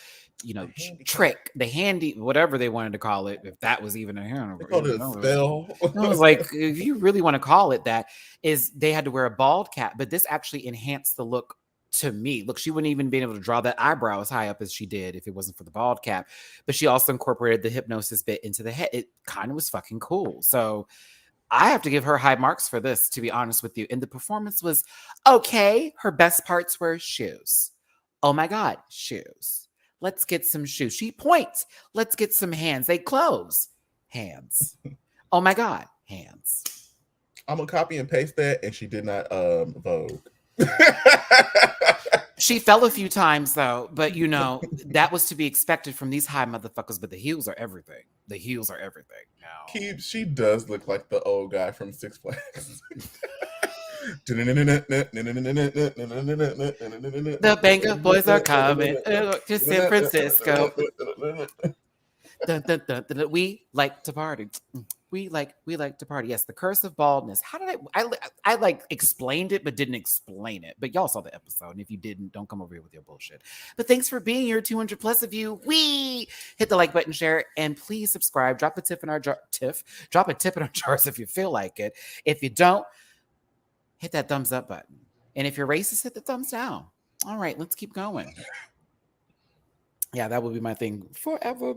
Speaker 1: trick, the handy, whatever they wanted to call it, if that was even a hand.
Speaker 2: They called it a spell.
Speaker 1: I was like, if you really want to call it that, is they had to wear a bald cap, but this actually enhanced the look to me. Look, she wouldn't even be able to draw that eyebrow as high up as she did if it wasn't for the bald cap, but she also incorporated the hypnosis bit into the head. It kind of was fucking cool. So I have to give her high marks for this, to be honest with you. And the performance was okay. Her best parts were shoes. Oh my God, shoes. Let's get some shoes. She points. Let's get some hands. They close. Hands. Oh my God, hands.
Speaker 2: I'm going to copy and paste that. And she did not Vogue.
Speaker 1: She fell a few times though, but that was to be expected from these high motherfuckers, but the heels are everything. The heels are everything now.
Speaker 2: She does look like the old guy from Six Flags.
Speaker 1: The Banger Boys are coming to San Francisco. We like to party. We like to party. Yes, the curse of baldness. How did I like explained it, but didn't explain it. But y'all saw the episode, and if you didn't, don't come over here with your bullshit. But thanks for being here, 200 plus of you. We hit the like button, share, and please subscribe. Drop a tip in our Drop a tip in our jars if you feel like it. If you don't, hit that thumbs up button. And if you're racist, hit the thumbs down. All right, let's keep going. Yeah, that would be my thing forever.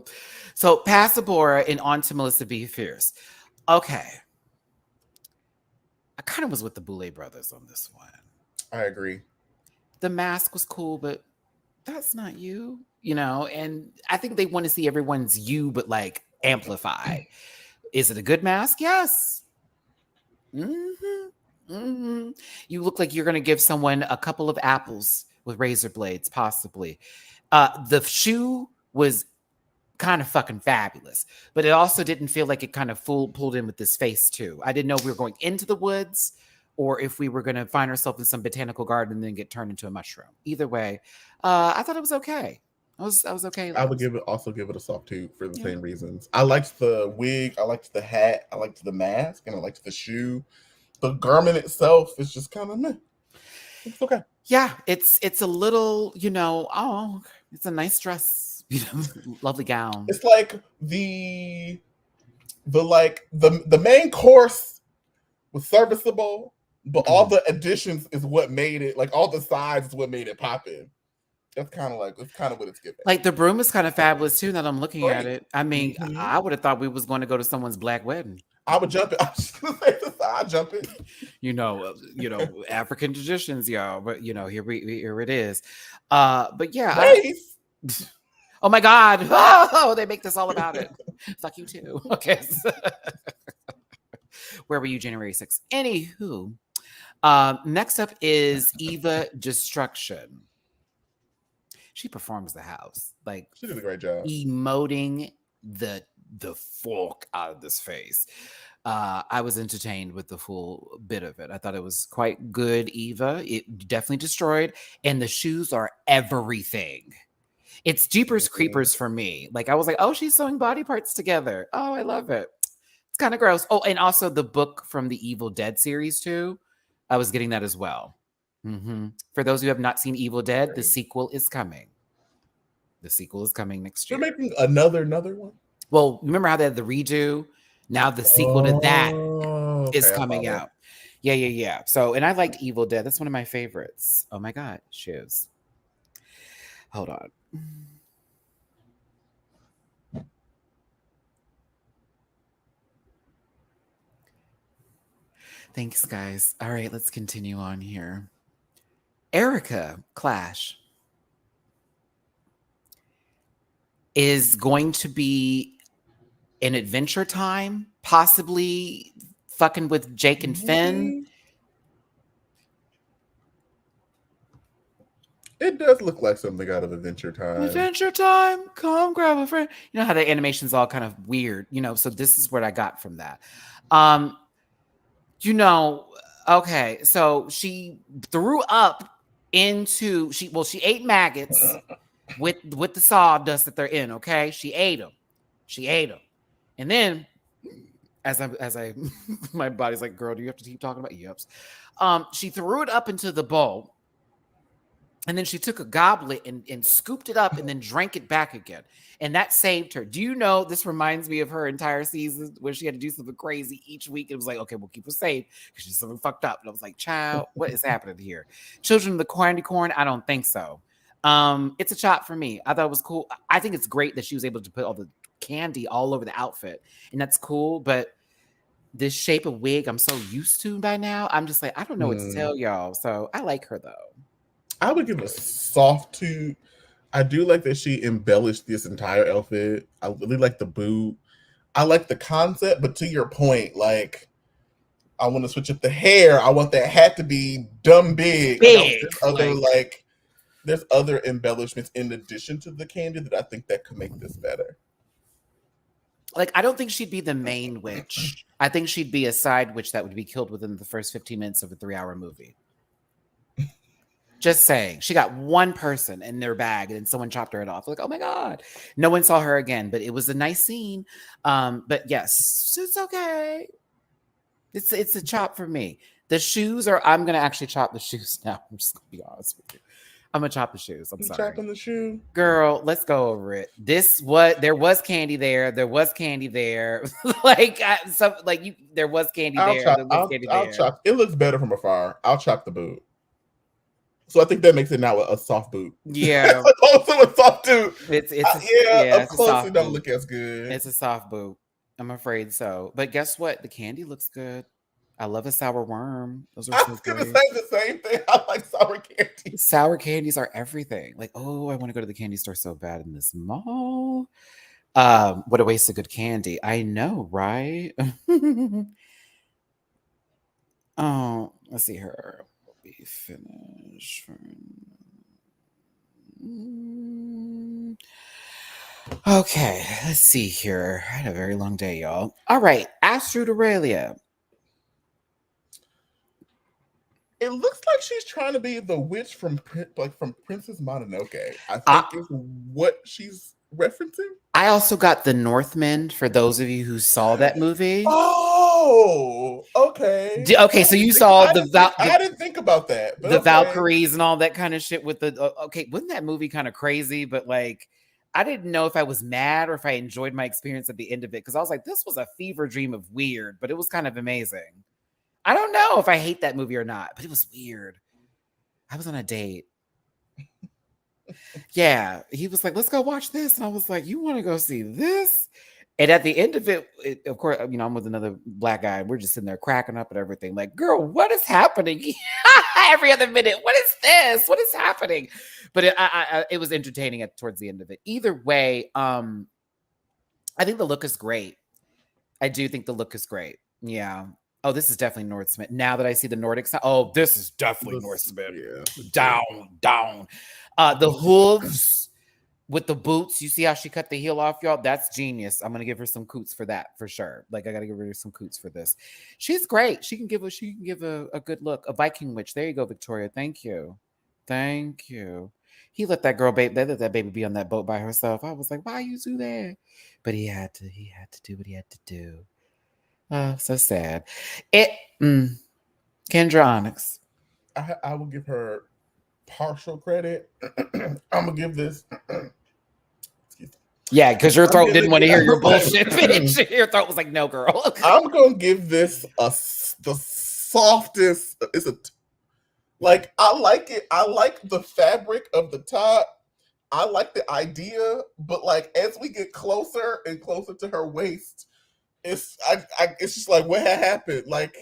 Speaker 1: So past Abora and on to Melissa B. Fierce. Okay. I kind of was with the Boulay brothers on this one.
Speaker 2: I agree.
Speaker 1: The mask was cool, but that's not you, and I think they want to see everyone's you, but like amplified. Is it a good mask? Yes. You look like you're going to give someone a couple of apples with razor blades, possibly. The shoe was kind of fucking fabulous, but it also didn't feel like it kind of pulled in with this face too. I didn't know if we were going into the woods or if we were going to find ourselves in some botanical garden and then get turned into a mushroom. Either way, I thought it was okay. I was okay.
Speaker 2: I would also give it a soft two for the same reasons. I liked the wig, I liked the hat, I liked the mask, and I liked the shoe. The garment itself is just kind of meh. It's okay.
Speaker 1: Yeah, it's a little, it's a nice dress, lovely gown.
Speaker 2: It's like the main course was serviceable, but all the additions is what made it, like all the sides is what made it poppin'. That's kind of what it's giving.
Speaker 1: Like the broom is kind of fabulous too. Now that I'm looking at it, I mean, I would have thought we was going to go to someone's black wedding.
Speaker 2: I would jump it. I was just gonna say this. I'd jump it.
Speaker 1: African traditions, y'all. But here it is. But yeah.
Speaker 2: Nice.
Speaker 1: Oh my God! Oh, they make this all about it. Fuck you too. Okay. Where were you January 6th? Anywho, next up is Eva Destruction. She performs the house. Like,
Speaker 2: she did a great job.
Speaker 1: Emoting the fork out of this face. I was entertained with the full bit of it. I thought it was quite good, Eva. It definitely destroyed. And the shoes are everything. It's Jeepers Creepers for me. Like, I was like, oh, she's sewing body parts together. Oh, I love it. It's kind of gross. Oh, and also the book from the Evil Dead series too. I was getting that as well. For those who have not seen Evil Dead, the sequel is coming. The sequel is coming next year.
Speaker 2: They're making another one?
Speaker 1: Well, remember how they had the redo? Now the sequel to that is coming out. Yeah. So, and I liked Evil Dead. That's one of my favorites. Oh my God, shoes. Hold on. Thanks, guys. All right, let's continue on here. Erica Clash is going to be an Adventure Time, possibly fucking with Jake and Finn.
Speaker 2: It does look like something out of Adventure Time.
Speaker 1: Adventure Time, come grab a friend. You know how the animation's all kind of weird, so this is what I got from that. Okay, so she threw up into she ate maggots with the sawdust that they're in. Okay, she ate them, and then as I my body's like, girl, do you have to keep talking about yips? She threw it up into the bowl, and then she took a goblet and scooped it up and then drank it back again. And that saved her. Do you know, this reminds me of her entire season where she had to do something crazy each week. It was like, okay, we'll keep her safe because she's something fucked up. And I was like, child, what is happening here? Children of the Candy Corn? I don't think so. It's a chop for me. I thought it was cool. I think it's great that she was able to put all the candy all over the outfit. And that's cool. But this shape of wig I'm so used to by now, I'm just like, I don't know what to tell y'all. So I like her though.
Speaker 2: I would give it a soft two. I do like that she embellished this entire outfit. I really like the boot. I like the concept, but to your point, like, I want to switch up the hair. I want that hat to be dumb big. There's other embellishments in addition to the candy that I think that could make this better.
Speaker 1: Like, I don't think she'd be the main witch. I think she'd be a side witch that would be killed within the first 15 minutes of a 3-hour movie. Just saying. She got one person in their bag and then someone chopped her head off. Like, oh my God. No one saw her again, but it was a nice scene. But yes, it's okay. It's a chop for me. The shoes I'm going to actually chop the shoes now. I'm just going to be honest with you. I'm going to chop the shoes. I'm sorry.
Speaker 2: Chopping the shoe?
Speaker 1: Girl, let's go over it. There was candy there. There was candy there. There was candy there.
Speaker 2: I'll chop. It looks better from afar. I'll chop the boot. So I think that makes it now a soft boot.
Speaker 1: Yeah.
Speaker 2: Also a soft boot.
Speaker 1: It's
Speaker 2: up close it don't look as good.
Speaker 1: It's a soft boot. I'm afraid so. But guess what? The candy looks good. I love a sour worm. Those are
Speaker 2: I was going to say the same thing. I like sour candy.
Speaker 1: Sour candies are everything. Like, oh, I want to go to the candy store so bad in this mall. What a waste of good candy. I know, right? Oh, let's see her. Be finished. Okay, let's see here. I had a very long day, y'all. All right, Astrid Aurelia.
Speaker 2: It looks like she's trying to be the witch from Princess Mononoke. I
Speaker 1: I,
Speaker 2: think is what she's referencing.
Speaker 1: I also got The Northman for those of you who saw that movie.
Speaker 2: Oh, okay.
Speaker 1: Okay, so you saw
Speaker 2: I didn't think about that, but
Speaker 1: the
Speaker 2: okay.
Speaker 1: Valkyries and all that kind of shit with the okay, wasn't that movie kind of crazy? But like, I didn't know if I was mad or if I enjoyed my experience at the end of it because I was like, this was a fever dream of weird, but it was kind of amazing. I don't know if I hate that movie or not, but it was weird. I was on a date. Yeah, he was like, let's go watch this. And I was like, you want to go see this? And at the end of it, of course, you know, I'm with another black guy. And we're just sitting there cracking up and everything. Like, girl, what is happening? Every other minute, what is this? What is happening? But it was entertaining towards the end of it. Either way, I think the look is great. I do think the look is great. Yeah. Oh, this is definitely Northman. Now that I see the Nordic side, oh, this is definitely Northman. Yeah, down. The hooves with the boots. You see how she cut the heel off, y'all? That's genius. I'm gonna give her some coots for that for sure. Like I gotta give her some coots for this. She's great. She can give a good look. A Viking witch. There you go, Victoria. Thank you. He let that girl baby. They let that baby be on that boat by herself. I was like, why you do that? But he had to do what he had to do. Oh, so sad. Kendra Onyx.
Speaker 2: I will give her partial credit. I'm gonna give this.
Speaker 1: Yeah, because your throat didn't want to hear your bullshit finish. Your throat was like, no, girl.
Speaker 2: I'm gonna give this the softest. Like I like it. I like the fabric of the top. I like the idea, but like as we get closer and closer to her waist, it's just like what happened? Like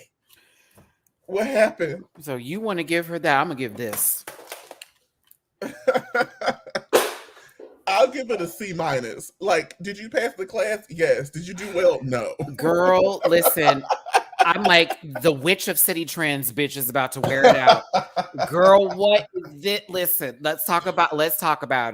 Speaker 2: what happened?
Speaker 1: So you want to give her that? I'm gonna give this.
Speaker 2: I'll give it a C-. Like, did you pass the class? Yes. Did you do well? No.
Speaker 1: Girl, listen. I'm like the witch of City Trends bitch is about to wear it out. Girl, what is it? Listen, let's talk about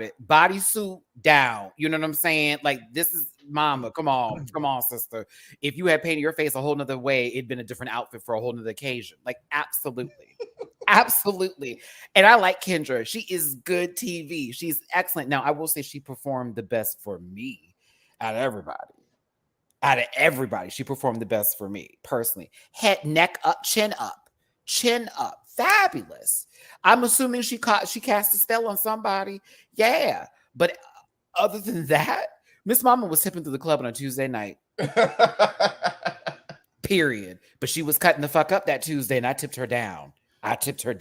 Speaker 1: it. Bodysuit down. You know what I'm saying? Like this is mama. Come on, sister. If you had painted your face a whole nother way, it'd been a different outfit for a whole nother occasion. Like absolutely. Absolutely. And I like Kendra. She is good TV. She's excellent. Now, I will say she performed the best for me out of everybody. She performed the best for me personally. Head, neck up, chin up. Fabulous. I'm assuming she cast a spell on somebody. Yeah. But other than that, Miss Mama was tipping through the club on a Tuesday night. Period. But she was cutting the fuck up that Tuesday and I tipped her down. I tipped her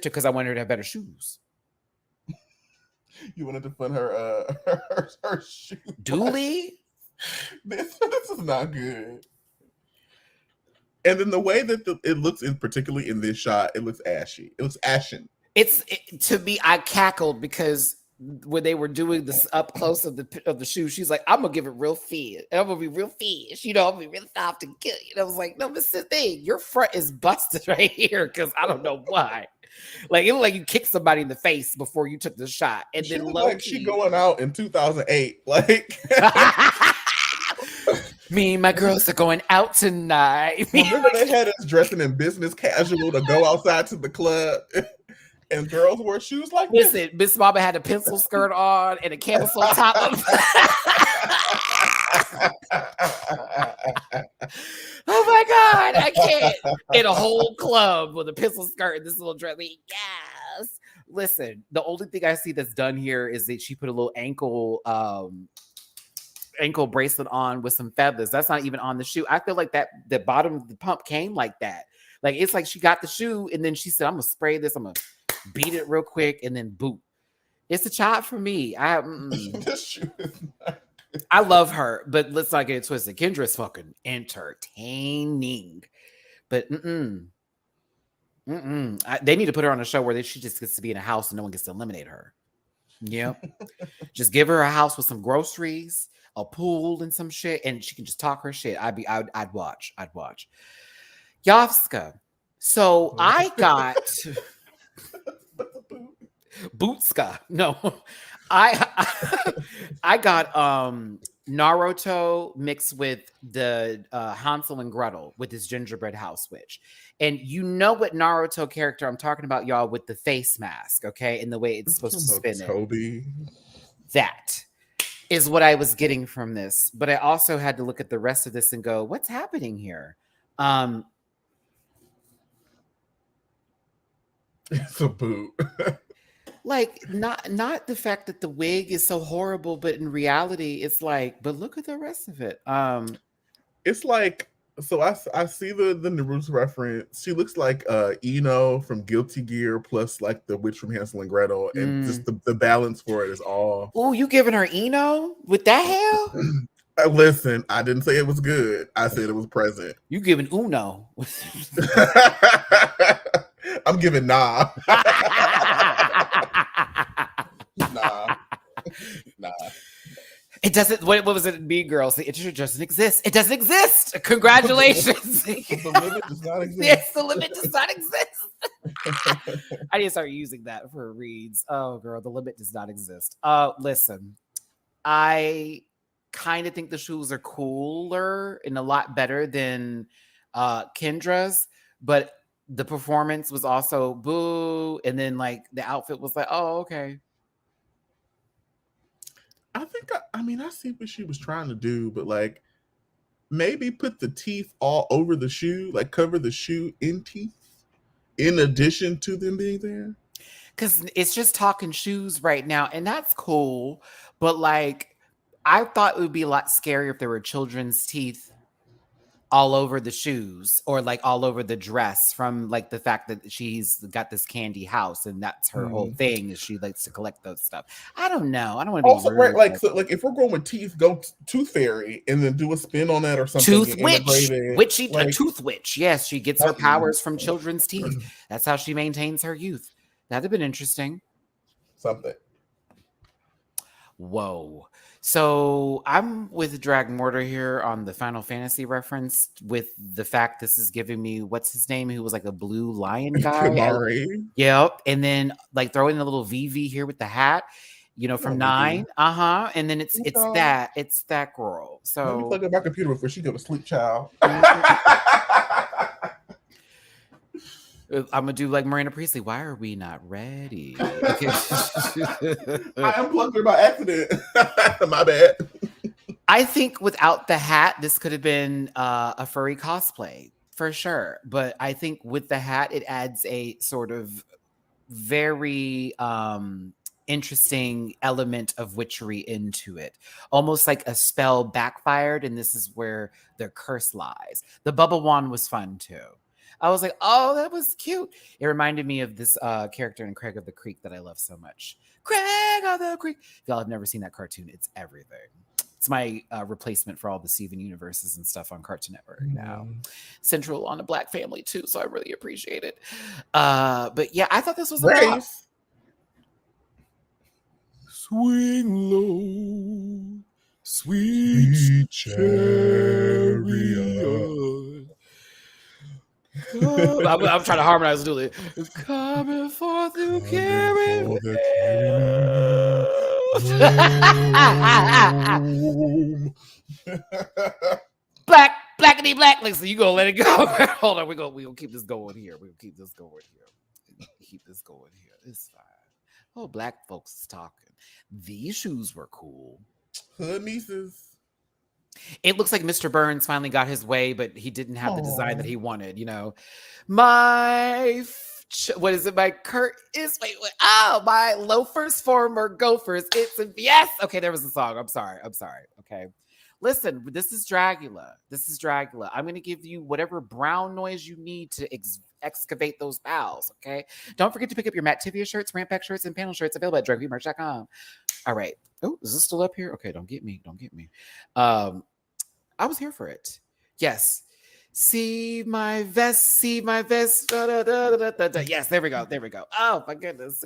Speaker 1: because I wanted her to have better shoes.
Speaker 2: You wanted to fund her shoes.
Speaker 1: Duly?
Speaker 2: This is not good. And then the way that it looks, particularly in this shot, it looks ashy. It looks ashen.
Speaker 1: To me, I cackled because when they were doing this up close of the shoe, she's like, "I'm gonna give it real fit. I'm gonna be real fit. You know, I'm gonna be real soft and cute." And I was like, "No, Miss Thing, your front is busted right here because I don't know why." Like it looked like you kicked somebody in the face before you took the shot, and
Speaker 2: she
Speaker 1: then
Speaker 2: like she going out in 2008, like.
Speaker 1: Me and my girls are going out tonight.
Speaker 2: Remember they had us dressing in business casual to go outside to the club, and girls wore shoes like this.
Speaker 1: Listen, Miss Mama had a pencil skirt on and a camisole top. Oh my God, I can't. In a whole club with a pencil skirt and this little dress. Yes. Listen, the only thing I see that's done here is that she put a little ankle bracelet on with some feathers. That's not even on the shoe. I feel like that the bottom of the pump came like that. Like it's like she got the shoe and then she said, "I'm gonna spray this. I'm gonna beat it real quick and then boot." It's a chop for me.
Speaker 2: This shoe is not good.
Speaker 1: I love her, but let's not get it twisted. Kendra's fucking entertaining, but they need to put her on a show where she just gets to be in a house and no one gets to eliminate her. Yeah, just give her a house with some groceries, a pool, and some shit, and she can just talk her shit. I'd watch. Yovska. So I got Bootska. No. I I got Naruto mixed with the Hansel and Gretel with this gingerbread house witch. And you know what Naruto character I'm talking about, y'all, with the face mask, okay? And the way it's supposed to spin it.
Speaker 2: Toby.
Speaker 1: That is what I was getting from this. But I also had to look at the rest of this and go, what's happening here?
Speaker 2: It's a boot.
Speaker 1: Like not the fact that the wig is so horrible, but in reality, it's like, but look at the rest of it.
Speaker 2: It's like, so I see the Naruto reference. She looks like Eno from Guilty Gear plus like the witch from Hansel and Gretel, and just the balance for it is all.
Speaker 1: Oh, you giving her Eno with that hair?
Speaker 2: Listen, I didn't say it was good. I said it was present.
Speaker 1: You giving Uno?
Speaker 2: I'm giving nah. Nah.
Speaker 1: It doesn't. What was it? Mean Girls. The internet doesn't exist. It doesn't exist. Congratulations.
Speaker 2: The limit does not exist.
Speaker 1: Yes, the limit does not exist. I need to start using that for reads. Oh, girl, the limit does not exist. Listen, I kind of think the shoes are cooler and a lot better than Kendra's, but the performance was also boo, and then like the outfit was like, oh, okay.
Speaker 2: I think I see what she was trying to do, but like maybe put the teeth all over the shoe, like cover the shoe in teeth, in addition to them being there.
Speaker 1: Because it's just talking shoes right now, and that's cool. But like, I thought it would be a lot scarier if there were children's teeth all over the shoes or like all over the dress, from like the fact that she's got this candy house and that's her whole thing, is she likes to collect those stuff. I don't know. I don't want to be
Speaker 2: also rude, right. Like if we're going with teeth, go Tooth Fairy and then do a spin on that or something.
Speaker 1: Tooth Witch, a Tooth Witch. Yes, she gets her powers from children's teeth. That's how she maintains her youth. That'd have been interesting.
Speaker 2: Something.
Speaker 1: Whoa. So I'm with Drag Mortar here on the Final Fantasy reference, with the fact this is giving me, what's his name, who was like a blue lion guy.
Speaker 2: Kamari.
Speaker 1: Yep. And then like throwing a little VV here with the hat, you know, from 9. And then it's that girl. So
Speaker 2: let me plug in my computer before she go to sleep, child.
Speaker 1: I'm gonna do like Miranda Priestley. Why are we not ready?
Speaker 2: I unplugged her by accident. My bad.
Speaker 1: I think without the hat, this could have been a furry cosplay for sure. But I think with the hat, it adds a sort of very interesting element of witchery into it. Almost like a spell backfired, and this is where the curse lies. The bubble wand was fun too. I was like, oh, that was cute. It reminded me of this character in Craig of the Creek that I love so much. Craig of the Creek. If y'all have never seen that cartoon, it's everything. It's my replacement for all the Steven Universes and stuff on Cartoon Network now. Central on a Black family too, so I really appreciate it. But yeah, I thought this was a swing low, sweet chariot. I'm trying to harmonize with it. It's coming forth to carry me. Blackity black. Like, so you gonna let it go? Hold on, we gonna keep this going here. We'll keep this going here. It's fine. Oh, black folks is talking. These shoes were cool.
Speaker 2: Hood nieces.
Speaker 1: It looks like Mr. Burns finally got his way, but he didn't have the design that he wanted. You know, my my loafers, former gophers. Yes. Okay, there was a song. I'm sorry. Okay. Listen, this is Dragula. I'm going to give you whatever brown noise you need to excavate those bowels, okay? Don't forget to pick up your Matt Tivia shirts, Rant Pack shirts, and panel shirts available at dragbeatmerch.com. All right. Oh, is this still up here? Okay, don't get me. I was here for it. Yes. See my vest. Da, da, da, da, da, da. Yes, there we go. Oh my goodness.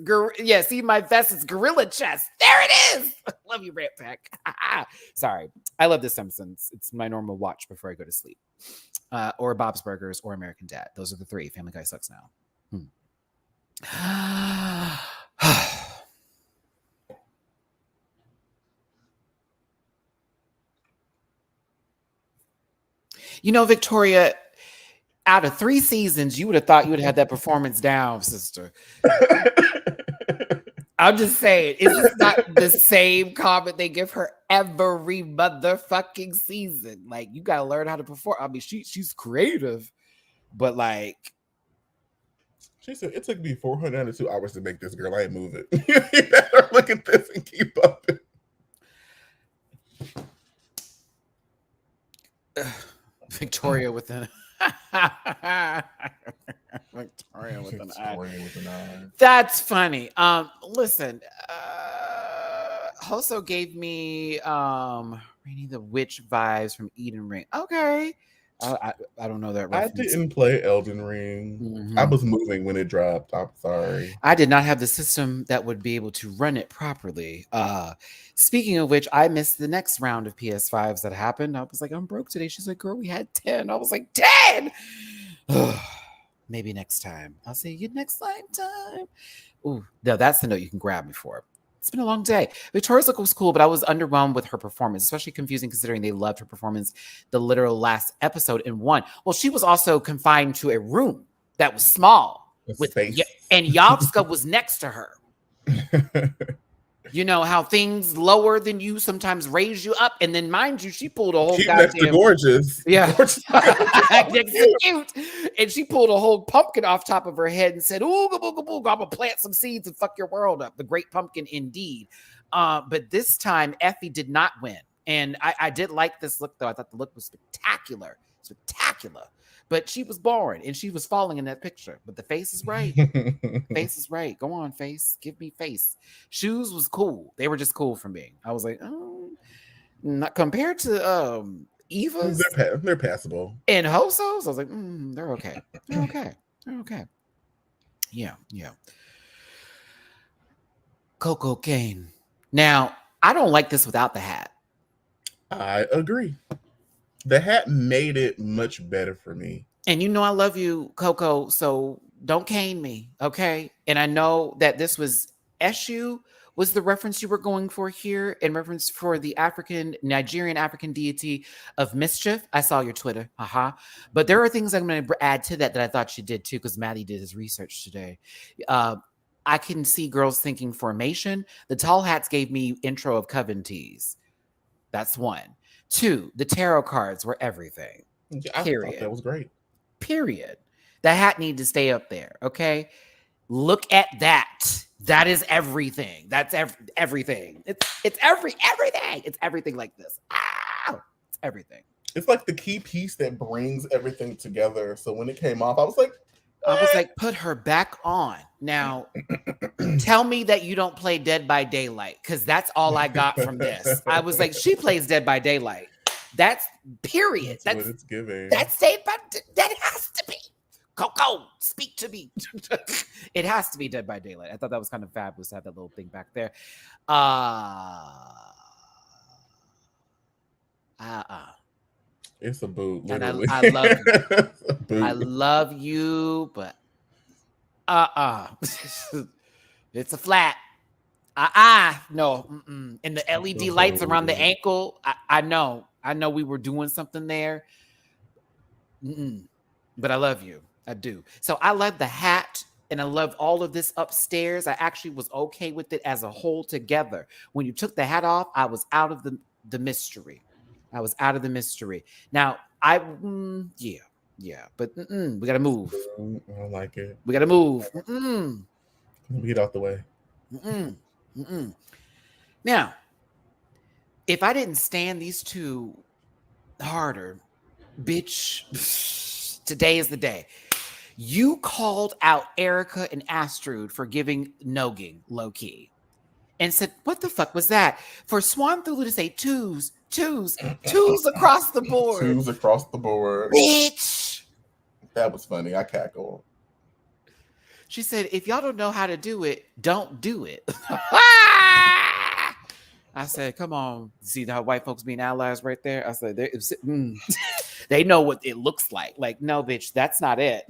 Speaker 1: See my vest. It's gorilla chest. There it is. Love you, Rant Pack. Sorry. I love The Simpsons. It's my normal watch before I go to sleep. Or Bob's Burgers or American Dad. Those are the 3. Family Guy sucks now. You know, Victoria, out of 3 seasons, you would have thought you would have had that performance down, sister. I'm just saying, is this not the same comment they give her every motherfucking season? Like, you gotta learn how to perform. I mean, she's creative, but like,
Speaker 2: she said it took me 402 hours to make this, girl. I ain't moving. You better look at this and keep up.
Speaker 1: Victoria with an Victoria with an eye. That's funny. Listen, Hoso gave me reading the witch vibes from Eden Ring. Okay. I don't know that reference.
Speaker 2: I didn't play Elden Ring.
Speaker 1: Mhm.
Speaker 2: I was moving when it dropped. I'm sorry.
Speaker 1: I did not have the system that would be able to run it properly. Speaking of which, I missed the next round of PS5s that happened. I was like, I'm broke today. She's like, girl, we had 10. I was like, 10? Maybe next time. I'll see you next lifetime. Ooh, no, that's the note you can grab me for. It's been a long day. Victoria's look was cool, but I was underwhelmed with her performance, especially confusing considering they loved her performance the literal last episode in one. Well, she was also confined to a room that was small. And Yovska was next to her. You know how things lower than you sometimes raise you up, and then mind you, she pulled a whole
Speaker 2: next to gorgeous.
Speaker 1: Yeah, gorgeous. Next to cute, and she pulled a whole pumpkin off top of her head and said, "Ooga booga booga, I'm gonna plant some seeds and fuck your world up." The great pumpkin, indeed. But this time, Effie did not win, and I did like this look though. I thought the look was spectacular. But she was boring and she was falling in that picture. But the face is right. Face is right. Go on, face. Give me face. Shoes was cool. They were just cool for me. I was like, oh, not compared to Eva's.
Speaker 2: They're passable.
Speaker 1: And Hoso's, I was like, they're okay. They're okay. Yeah. Coco Kane. Now, I don't like this without the hat.
Speaker 2: I agree. The hat made it much better for me.
Speaker 1: And you know I love you, Coco, so don't cane me, okay? And I know that this was Eshu was the reference you were going for here in reference for the Nigerian African deity of mischief. I saw your Twitter, But there are things I'm going to add to that I thought you did too, because Matty did his research today. I can see girls thinking formation. The tall hats gave me intro of Coven tees. That's one. 2, the tarot cards were everything.
Speaker 2: I thought that was great.
Speaker 1: Period. The hat needs to stay up there, okay? Look at that. That is everything. That's everything. It's everything. It's everything like this. Ow! It's everything.
Speaker 2: It's like the key piece that brings everything together. So when it came off, I was like,
Speaker 1: put her back on. Now, tell me that you don't play Dead by Daylight, because that's all I got from this. I was like, she plays Dead by Daylight. That's period. That's
Speaker 2: what it's giving.
Speaker 1: That's Dead by that has to be. Coco, speak to me. It has to be Dead by Daylight. I thought that was kind of fabulous to have that little thing back there.
Speaker 2: It's a boot, literally.
Speaker 1: And I love you. I love you, but it's a flat. No. And the LED lights around the ankle. I know we were doing something there. But I love you. I do. So I love the hat and I love all of this upstairs. I actually was okay with it as a whole together. When you took the hat off, I was out of the mystery. Now, but we got to move.
Speaker 2: I don't like it.
Speaker 1: We got to move.
Speaker 2: Get out the way.
Speaker 1: Now, if I didn't stand these two harder, bitch, today is the day. You called out Erica and Astrud for giving nogging low key and said, what the fuck was that? For Swan Thulu to say twos across the board.
Speaker 2: Twos across the board.
Speaker 1: Bitch.
Speaker 2: That was funny. I cackled.
Speaker 1: She said, if y'all don't know how to do it, don't do it. I said, come on. See how white folks being allies right there? I said, they know what it looks like. Like, no, bitch, that's not it.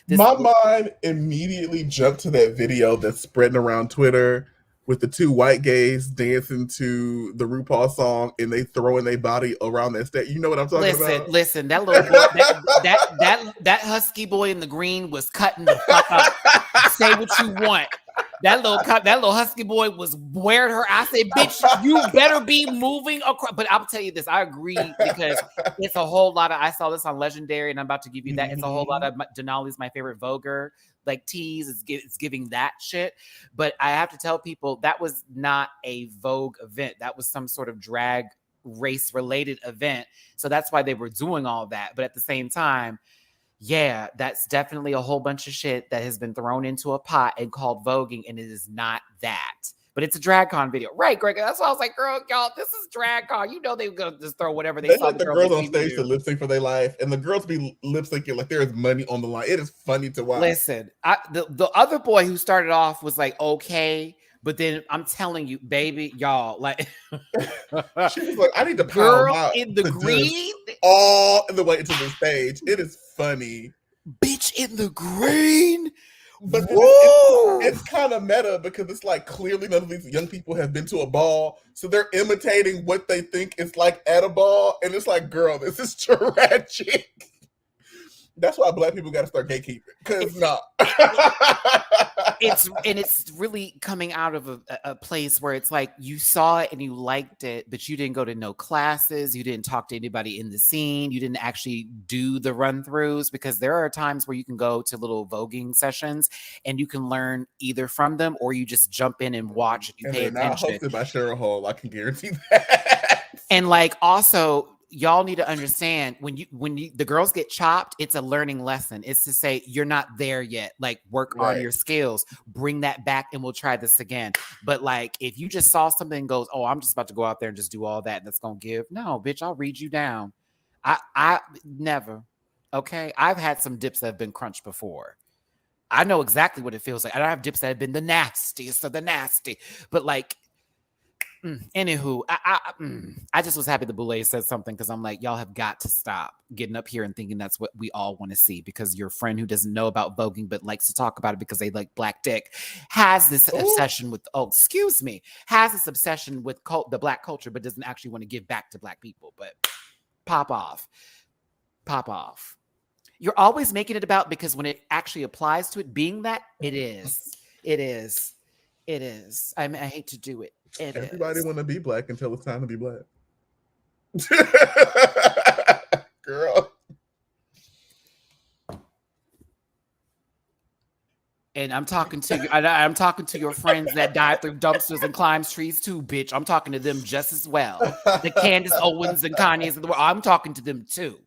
Speaker 2: My mind immediately jumped to that video that's spreading around Twitter with the two white gays dancing to the RuPaul song and they throwing their body around that stage. You know what I'm talking about?
Speaker 1: Listen, that little boy, that husky boy in the green was cutting the fuck up. Say what you want. That little husky boy was wearing her. I said, bitch, you better be moving across. But I'll tell you this, I agree, because it's a whole lot of, I saw this on Legendary and I'm about to give you that. It's a whole lot of Denali's my favorite Voguer, like tease. It's giving that shit. But I have to tell people that was not a Vogue event. That was some sort of drag race related event. So that's why they were doing all that. But at the same time, yeah, that's definitely a whole bunch of shit that has been thrown into a pot and called voguing, and it is not that. But it's a DragCon video. Right, Greg? That's why I was like, girl, y'all, this is DragCon. You know they were going to just throw whatever they saw.
Speaker 2: Let the girls on stage to lip sync for their life, and the girls be lip syncing like there is money on the line. It is funny to watch.
Speaker 1: Listen, the other boy who started off was like, okay. But then I'm telling you, baby, y'all, like
Speaker 2: she was like, I need to
Speaker 1: girl in the green
Speaker 2: all the way into the stage. It is funny.
Speaker 1: Bitch in the green.
Speaker 2: But it's kind of meta because it's like clearly none of these young people have been to a ball. So they're imitating what they think is like at a ball. And it's like, girl, this is tragic. That's why Black people got to start gatekeeping. Because
Speaker 1: it's really coming out of a place where it's like you saw it and you liked it, but you didn't go to no classes. You didn't talk to anybody in the scene. You didn't actually do the run throughs, because there are times where you can go to little voguing sessions and you can learn either from them or you just jump in and watch. You pay attention.
Speaker 2: Not hosted by Cheryl Hole. I can guarantee that.
Speaker 1: And like also, y'all need to understand when the girls get chopped, it's a learning lesson. It's to say you're not there yet. Like work on your skills, bring that back, and we'll try this again. But like if you just saw something and goes, oh, I'm just about to go out there and just do all that, and that's gonna give. No, bitch, I'll read you down. I never. Okay, I've had some dips that have been crunched before. I know exactly what it feels like. I don't have dips that have been the nastiest of the nasty, but like. Anywho, I just was happy the Boulay said something, because I'm like, y'all have got to stop getting up here and thinking that's what we all want to see, because your friend who doesn't know about voguing but likes to talk about it because they like black dick has this obsession with has this obsession with the black culture, but doesn't actually want to give back to black people. But pop off. You're always making it about, because when it actually applies to it being that, it is. I mean, I hate to do it.
Speaker 2: Everybody want to be black until it's time to be black. Girl.
Speaker 1: And I'm talking to you. I'm talking to your friends that died through dumpsters and climbs trees too, bitch. I'm talking to them just as well. The Candace Owens and Kanye's of the world. I'm talking to them too.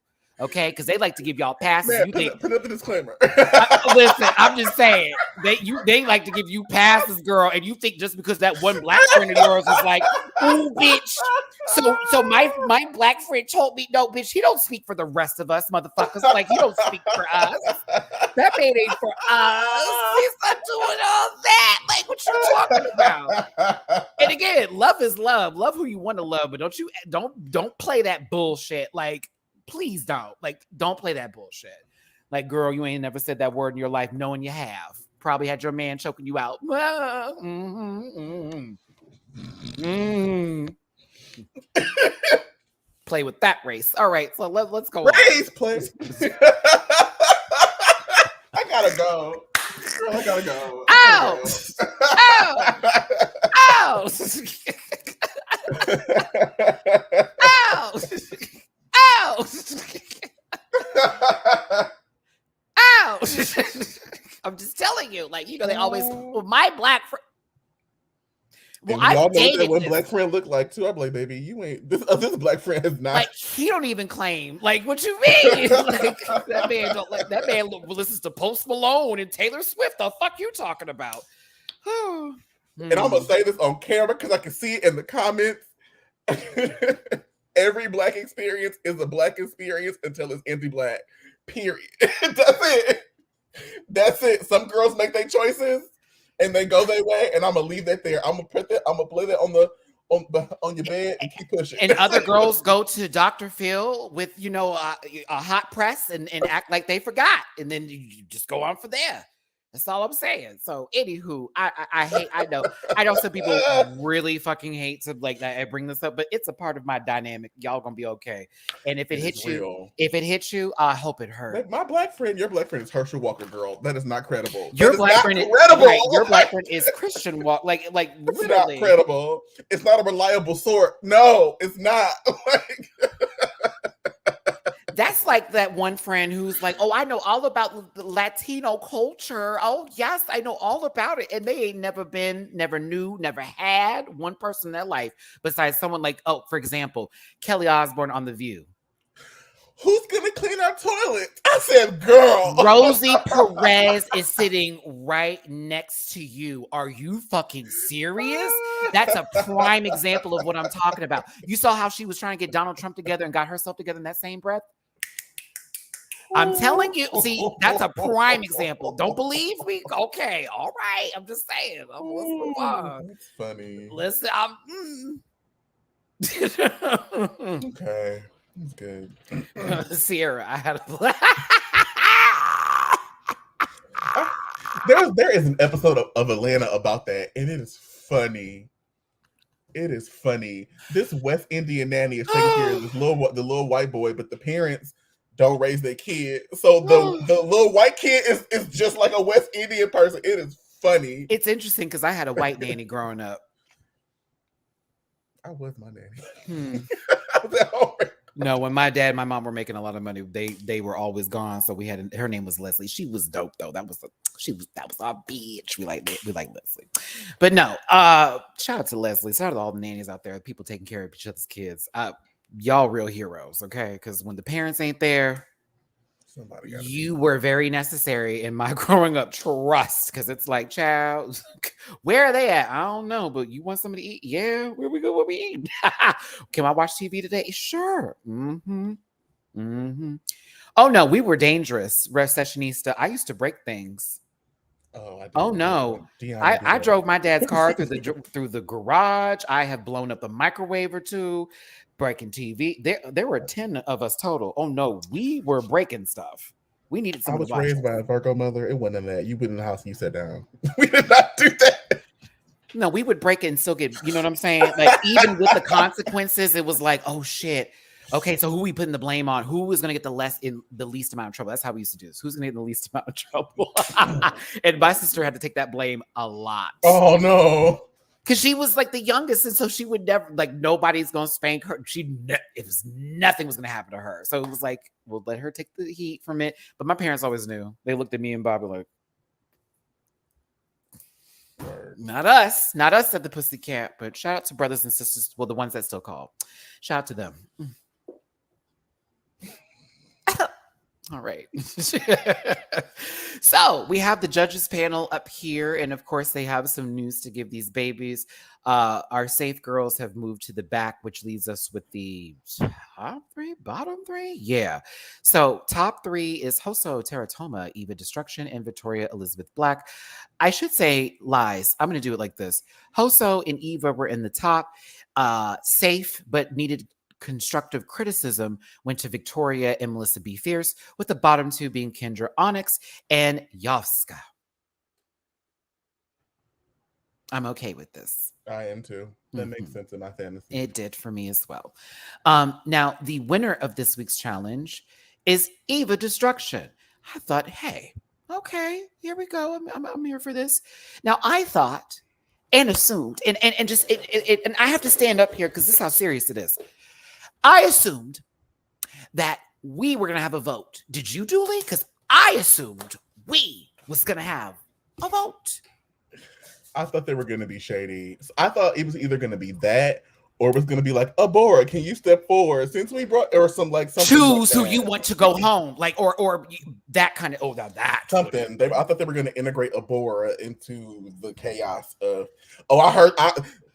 Speaker 1: Okay, because they like to give y'all passes.
Speaker 2: Man, put up the disclaimer.
Speaker 1: Listen, I'm just saying they like to give you passes, girl, and you think just because that one black friend of yours is like, ooh, bitch. So my black friend told me, no, bitch, he don't speak for the rest of us, motherfuckers. Like he don't speak for us. That man ain't for us. He's not doing all that. Like what you talking about? And again, love is love. Love who you want to love, but don't play that bullshit. Like. Please don't. Like, don't play that bullshit. Like, girl, you ain't never said that word in your life, knowing you have. Probably had your man choking you out. Play with that race. All right, so let's go.
Speaker 2: Race, please. I gotta go. Girl, I gotta go.
Speaker 1: Ow! Ow! Ow! Ow! Ow! I'm just telling you, like, they always, well, my black friend.
Speaker 2: Well, I all know what that one black friend looked like too. I'm like, baby, you ain't this black friend is not.
Speaker 1: Like, he don't even claim. Like, what you mean? Like, that man listens to Post Malone and Taylor Swift. The fuck you talking about?
Speaker 2: And I'm gonna say this on camera because I can see it in the comments. Every black experience is a black experience until it's anti-black. Period. That's it. Some girls make their choices and they go their way, and I'm gonna leave that there. I'm gonna play that on your bed and keep pushing.
Speaker 1: And other girls go to Dr. Phil with a hot press and act like they forgot, and then you just go on for there. That's all I'm saying. So, anywho, I know some people really fucking hate to like that I bring this up, but it's a part of my dynamic. Y'all gonna be okay. And if it
Speaker 2: It is real.
Speaker 1: hits you, I hope it hurts.
Speaker 2: Like, my black friend, your black friend is Herschel Walker, girl. That is not credible.
Speaker 1: Your
Speaker 2: That is
Speaker 1: black
Speaker 2: not
Speaker 1: friend
Speaker 2: credible.
Speaker 1: right, your black friend is Christian walk, like
Speaker 2: It's
Speaker 1: literally.
Speaker 2: not credible. It's not a reliable sort. No, it's not. Like,
Speaker 1: That's like that one friend who's like, oh, I know all about the Latino culture. Oh, yes, I know all about it. And they ain't never been, never knew, never had one person in their life besides someone like, oh, for example, Kelly Osbourne on The View.
Speaker 2: who's gonna clean our toilet? I said, girl.
Speaker 1: Rosie Perez is sitting right next to you. Are you fucking serious? That's a prime example of what I'm talking about. You saw how she was trying to get Donald Trump together and got herself together in that same breath? I'm telling you, see, that's a prime example. Don't believe me? Okay, all right. I'm just saying. Let's move on.
Speaker 2: That's funny.
Speaker 1: Listen,
Speaker 2: Okay, that's good.
Speaker 1: Sierra, I had
Speaker 2: There is an episode of Atlanta about that, and it is funny. It is funny. This West Indian nanny is taking care of the little white boy, but the parents don't raise their kid. So the little white kid is just like a West Indian person. It is funny.
Speaker 1: It's interesting because I had a white nanny growing up.
Speaker 2: I was my nanny.
Speaker 1: No, when my dad and my mom were making a lot of money, they were always gone. So we had her name was Leslie. She was dope though. That was our bitch. We like Leslie. But no, shout out to Leslie. Shout out to all the nannies out there, people taking care of each other's kids. Y'all real heroes, okay? Because when the parents ain't there, you were very necessary in my growing up. Trust, because it's like, child, where are they at? I don't know, but you want somebody to eat? Yeah, where we go? What we eat? Can I watch TV today? Sure. Oh no, we were dangerous, recessionista. I used to break things. Oh no, I drove my dad's car through the garage. I have blown up a microwave or two, breaking TV. There were 10 of us total. Oh no, we were breaking stuff. We needed someone to watch.
Speaker 2: I was raised by a Virgo mother. It wasn't that. You went in the house and you sat down. We did not do that.
Speaker 1: No, we would break it and still get, you know what I'm saying? Like, even with the consequences, it was like, oh shit. Okay, so who we putting the blame on? Who is going to get the least amount of trouble? That's how we used to do this. Who's going to get the least amount of trouble? And my sister had to take that blame a lot.
Speaker 2: Oh no.
Speaker 1: Because she was like the youngest, and so she would never, like, nobody's gonna spank her. Nothing was gonna happen to her. So it was like, we'll let her take the heat from it. But my parents always knew. They looked at me and Bobby like, not us at the Pussycat. But shout out to brothers and sisters. Well, the ones that still call. Shout out to them. All right. So we have the judges panel up here. And of course, they have some news to give these babies. Our safe girls have moved to the back, which leaves us with the top three, bottom three. Yeah. So top three is Hoso Teratoma, Eva Destruction, and Victoria Elizabeth Black. I should say lies. I'm going to do it like this. Hoso and Eva were in the top. Safe, but needed constructive criticism went to Victoria and Melissa B. Fierce, with the bottom two being Kendra Onyx and Yovska. I'm okay with this.
Speaker 2: I am too. That makes sense in my fantasy.
Speaker 1: It did for me as well. Now, the winner of this week's challenge is Eva Destruction. I thought, hey, okay, here we go. I'm here for this. Now, I thought and assumed, and I have to stand up here because this is how serious it is. I assumed that we were going to have a vote. Did you, Julie? Because I assumed we was going to have a vote.
Speaker 2: I thought they were going to be shady. So I thought it was either going to be that or it was going to be like, Abora, can you step forward? Since we brought, or some like something
Speaker 1: choose
Speaker 2: like
Speaker 1: who you want to go home. Like, or that kind of, that.
Speaker 2: Something. I thought they were going to integrate Abora into the chaos of,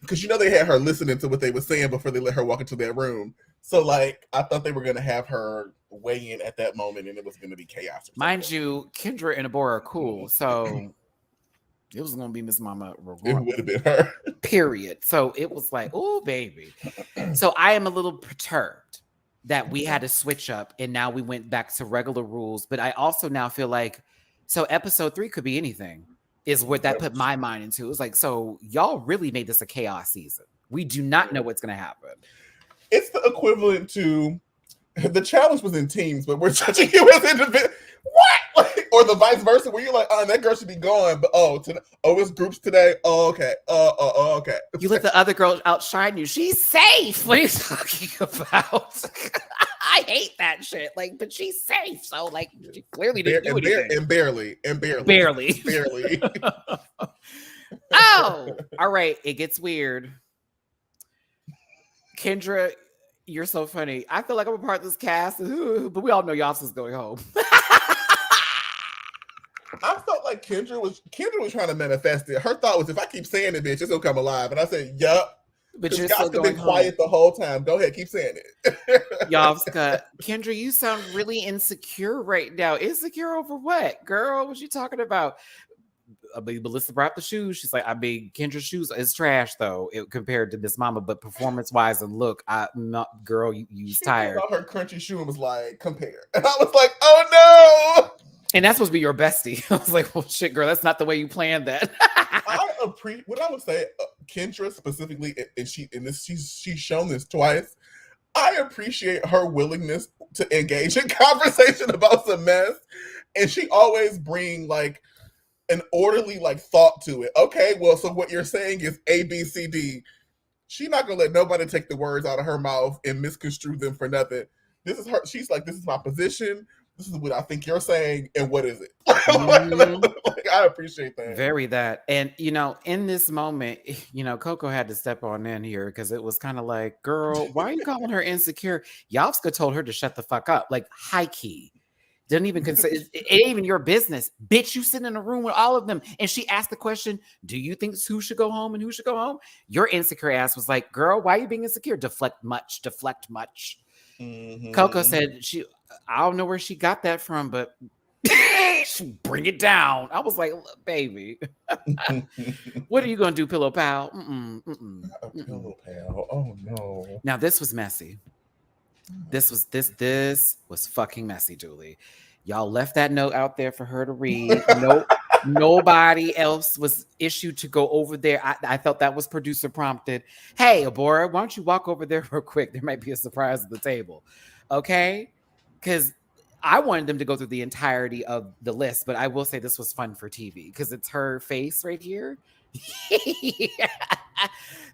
Speaker 2: because they had her listening to what they were saying before they let her walk into that room. So, like, I thought they were going to have her weigh in at that moment, and it was going to be chaos.
Speaker 1: Mind you, Kendra and Abora are cool, so it was going to be Miss Mama.
Speaker 2: It would have been her.
Speaker 1: Period. So it was like, oh, baby. So I am a little perturbed that we had to switch up, and now we went back to regular rules. But I also now feel like So episode 3 could be anything, is what that put my mind into. It was like, so y'all really made this a chaos season. We do not know what's going to happen.
Speaker 2: It's the equivalent to the challenge was in teams, but we're judging you as individuals. What? Like, or the vice versa, where you're like, oh, that girl should be gone, but it's groups today. Oh, okay. Okay.
Speaker 1: You let the other girl outshine you. She's safe. What are you talking about? I hate that shit. Like, but she's safe. So, like, she clearly didn't do anything.
Speaker 2: Barely.
Speaker 1: Oh, all right. It gets weird. Kendra, you're so funny. I feel like I'm a part of this cast, but we all know Yassa's going home.
Speaker 2: I felt like Kendra was trying to manifest it. Her thought was, if I keep saying it, bitch, it's gonna come alive. And I said, yup.
Speaker 1: But you're still going home.
Speaker 2: Quiet the whole time. Go ahead, keep saying it.
Speaker 1: Yovska, Kendra, you sound really insecure right now. Insecure over what, girl? What you talking about? I mean, Melissa brought up the shoes. She's like, I mean, Kendra's shoes is trash though, compared to Miss Mama, but performance wise and look, girl, you tired.
Speaker 2: Her crunchy shoe and was like, compare, and I was like, oh no.
Speaker 1: And that's supposed to be your bestie. I was like, well, shit, girl, that's not the way you planned that.
Speaker 2: What I would say, Kendra specifically, and she's shown this twice. I appreciate her willingness to engage in conversation about some mess, and she always bring like an orderly like thought to it. Okay, well, so what you're saying is A, B, C, D. She's not gonna let nobody take the words out of her mouth and misconstrue them for nothing. This is her. She's like, this is my position. This is what I think you're saying, and what is it? Like, I appreciate that.
Speaker 1: Very that. And, in this moment, Coco had to step on in here because it was kind of like, girl, why are you calling her insecure? Yovska told her to shut the fuck up. Like, high key. Didn't even consider it ain't even your business. Bitch, you sitting in a room with all of them. And she asked the question, do you think who should go home and who should go home? Your insecure ass was like, girl, why are you being insecure? Deflect much. Mm-hmm. Coco said I don't know where she got that from, but bring it down. I was like, baby, what are you gonna do, pillow pal?
Speaker 2: Pillow pal. Oh no.
Speaker 1: Now this was messy. This was fucking messy, Julie. Y'all left that note out there for her to read. Nope. Nobody else was issued to go over there. I felt that was producer prompted. Hey, Abora, why don't you walk over there real quick? There might be a surprise at the table. Okay? Because I wanted them to go through the entirety of the list, but I will say this was fun for TV because it's her face right here.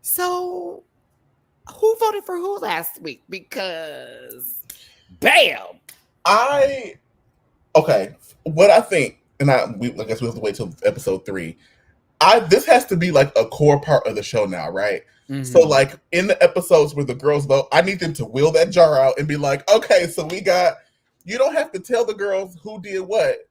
Speaker 1: So, who voted for who last week? Because, bam!
Speaker 2: What I think, and I guess we have to wait till episode 3. This has to be like a core part of the show now, right? Mm-hmm. So like in the episodes where the girls vote, I need them to wheel that jar out and be like, okay, so you don't have to tell the girls who did what,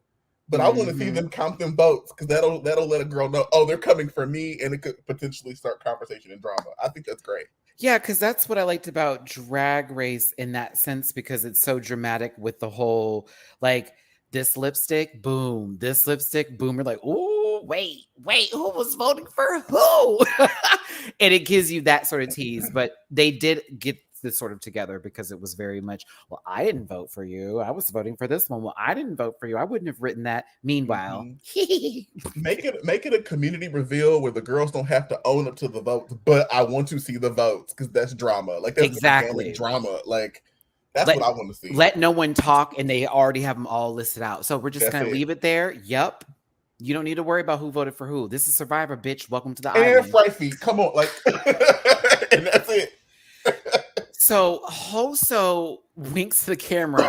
Speaker 2: but I want to see them count them votes because that'll let a girl know, oh, they're coming for me, and it could potentially start conversation and drama. I think that's great.
Speaker 1: Yeah, because that's what I liked about Drag Race in that sense, because it's so dramatic with the whole, like, this lipstick, boom, this lipstick, boom. You're like, oh, wait, who was voting for who? And it gives you that sort of tease. But they did get this sort of together because it was very much, well, I didn't vote for you. I was voting for this one. Well, I didn't vote for you. I wouldn't have written that. Meanwhile,
Speaker 2: make it a community reveal where the girls don't have to own up to the votes, but I want to see the votes because that's drama. Like, that's
Speaker 1: exactly
Speaker 2: drama. Like, that's what I want to see.
Speaker 1: Let no one talk, and they already have them all listed out. So we're just going to leave it there. Yep. You don't need to worry about who voted for who. This is Survivor, bitch. Welcome to the island.
Speaker 2: And Fright Feet. Come on. Like, and that's it.
Speaker 1: So Hoso winks to the camera,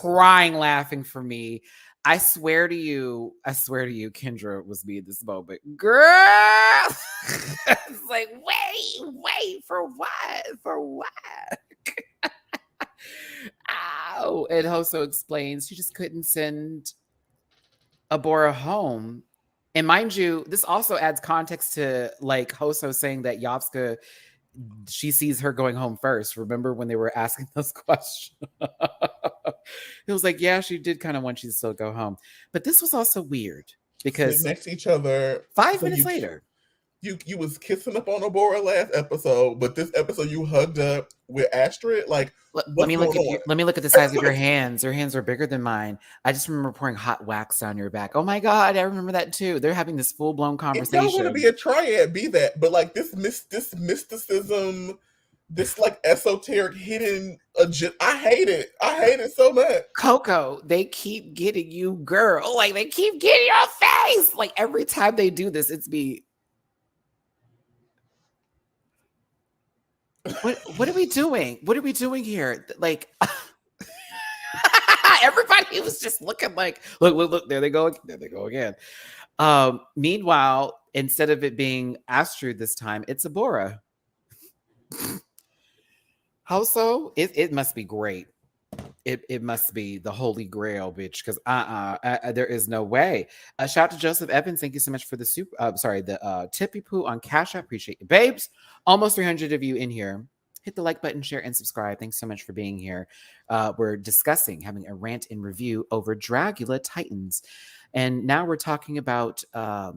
Speaker 1: crying, laughing for me. I swear to you, Kendra was me at this moment. Girl! It's like, wait, for what? For what? Ow. And Hoso explains she just couldn't send Abora home. And mind you, this also adds context to like Hoso saying that Yovska, she sees her going home first. Remember when they were asking those questions? It was like, yeah, she did kind of want you to still go home. But this was also weird because
Speaker 2: next to each other
Speaker 1: 5 minutes later.
Speaker 2: you was kissing up on Obora last episode, but this episode you hugged up with Astrid. Like,
Speaker 1: Let
Speaker 2: what's
Speaker 1: me
Speaker 2: going
Speaker 1: look at
Speaker 2: on?
Speaker 1: let me look at the size of your hands. Your hands are bigger than mine. I just remember pouring hot wax down your back. Oh my god, I remember that too. They're having this full blown
Speaker 2: If y'all want to be
Speaker 1: conversation.
Speaker 2: a triad, be that. But like this mysticism, this like esoteric hidden agenda, I hate it. I hate it so much.
Speaker 1: Coco, they keep getting you, girl. Like they keep getting your face. Like every time they do this, it's me. What are we doing? What are we doing here? Like everybody was just looking like, look, there they go again. Meanwhile, instead of it being Astrid this time, it's Abora. How so? It must be great. It must be the holy grail, bitch. Because there is no way. Shout out to Joseph Evans. Thank you so much for the tippy poo on Cash App. Appreciate you, babes. Almost 300 of you in here. Hit the like button, share, and subscribe. Thanks so much for being here. We're discussing having a rant and review over Dragula Titans, and now we're talking about. Let's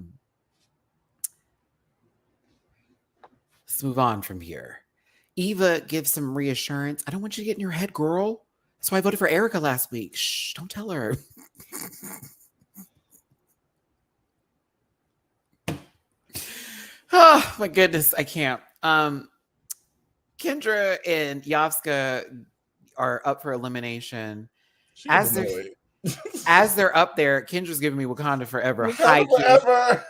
Speaker 1: move on from here. Eva gives some reassurance. I don't want you to get in your head, girl. That's why I voted for Erica last week. Shh, don't tell her. Oh, my goodness. I can't. Kendra and Yovska are up for elimination. As they're up there, Kendra's giving me Wakanda Forever.
Speaker 2: Forever.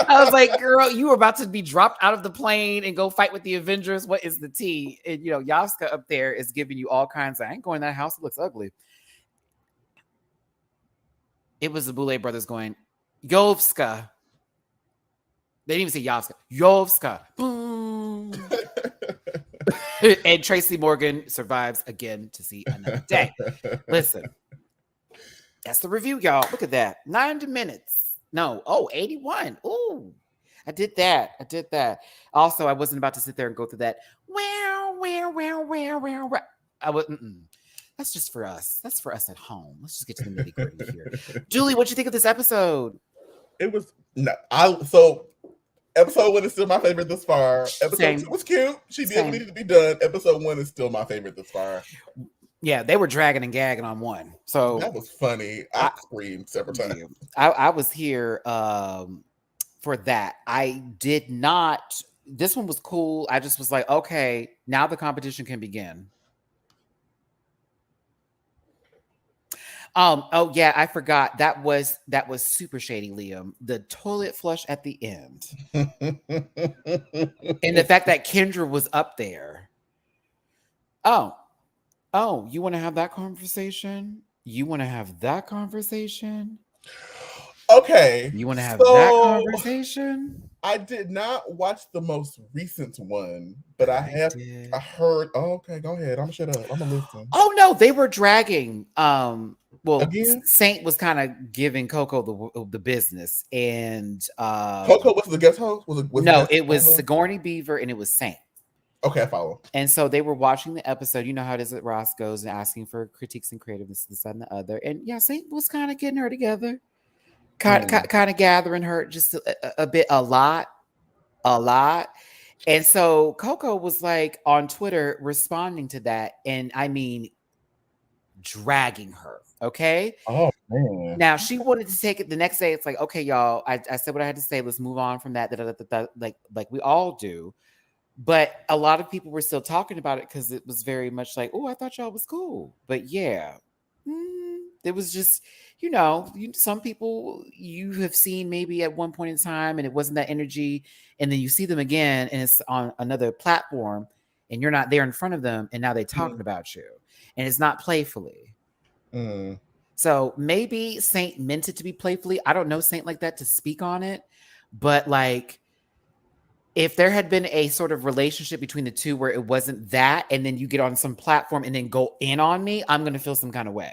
Speaker 1: I was like, girl, you were about to be dropped out of the plane and go fight with the Avengers. What is the tea? And, Yovska up there is giving you all kinds of, I ain't going in that house. It looks ugly. It was the Boulay brothers going, Yovska. They didn't even say Yovska. Yovska. Boom. And Tracy Morgan survives again to see another day. Listen. That's the review, y'all. Look at that. 90 minutes. No. 81. Ooh. I did that. Also, I wasn't about to sit there and go through that. I wouldn't. That's just for us. That's for us at home. Let's just get to the nitty gritty here. Julie, what'd you think of this episode?
Speaker 2: It was episode 1 is still my favorite thus far. Episode 2 was cute. She did what needed to be done. Episode 1 is still my favorite thus far.
Speaker 1: Yeah, they were dragging and gagging on 1. So
Speaker 2: that was funny. I screamed several times.
Speaker 1: I was here for that. I did not. This one was cool. I just was like, okay, now the competition can begin. Oh yeah, I forgot. That was super shady, Liam. The toilet flush at the end. And the fact that Kendra was up there. Oh, you want to have that conversation?
Speaker 2: Okay.
Speaker 1: You want to have that conversation?
Speaker 2: I did not watch the most recent one, but I heard. Oh, okay, go ahead. I'm gonna shut up. I'm gonna listen.
Speaker 1: Oh no, they were dragging.
Speaker 2: Again?
Speaker 1: Saint was kind of giving Coco the business, and
Speaker 2: Coco was the guest host.
Speaker 1: It was Sigourney Beaver and it was Saint.
Speaker 2: Okay, I follow.
Speaker 1: And so they were watching the episode. You know how it is at Ross goes and asking for critiques and creativeness, this and the other. And yeah, Saint was kind of getting her together, kind of gathering her just a lot. And so Coco was like on Twitter responding to that, and I mean, dragging her. Okay.
Speaker 2: Oh man.
Speaker 1: Now she wanted to take it the next day. It's like, okay, y'all. I said what I had to say. Let's move on from that. Like we all do. But a lot of people were still talking about it because it was very much like, oh, I thought y'all was cool. But yeah, it was just, some people you have seen maybe at one point in time and it wasn't that energy. And then you see them again and it's on another platform and you're not there in front of them. And now they're talking about you and it's not playfully. So maybe Saint meant it to be playfully. I don't know Saint like that to speak on it. But like, if there had been a sort of relationship between the two where it wasn't that, and then you get on some platform and then go in on me, I'm going to feel some kind of way.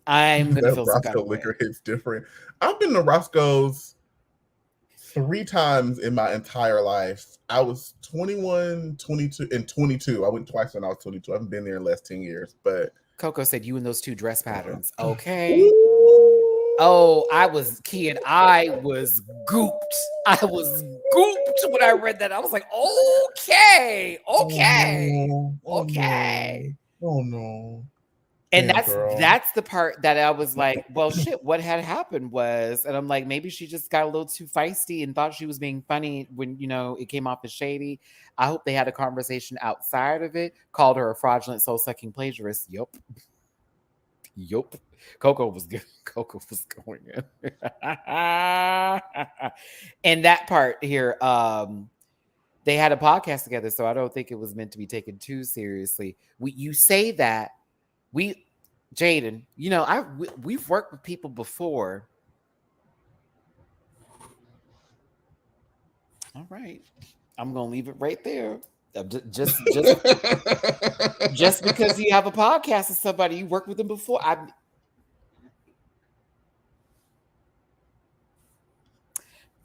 Speaker 1: I'm going to feel some kind of way.
Speaker 2: Liquor hits different. I've been to Roscoe's 3 times in my entire life. I was 21, 22, and 22. I went twice when I was 22. I haven't been there in the last 10 years, but
Speaker 1: Coco said you and those 2 dress patterns. Okay.
Speaker 2: Ooh,
Speaker 1: Oh, I was kid. I was gooped. I was gooped when I read that. I was like, okay,
Speaker 2: Oh
Speaker 1: okay,
Speaker 2: no! Oh
Speaker 1: okay.
Speaker 2: no! Oh no!
Speaker 1: And
Speaker 2: Damn, girl.
Speaker 1: that's the part that I was like, well, shit, what had happened was, and I'm like, maybe she just got a little too feisty and thought she was being funny when, it came off as shady. I hope they had a conversation outside of it, called her a fraudulent soul-sucking plagiarist. Yup. Yup. Coco was good. Coco was going in. And that part here, they had a podcast together, so I don't think it was meant to be taken too seriously. You say that, Jaden, we've worked with people before. All right, I'm gonna leave it right there. Just because you have a podcast with somebody, you worked with them before.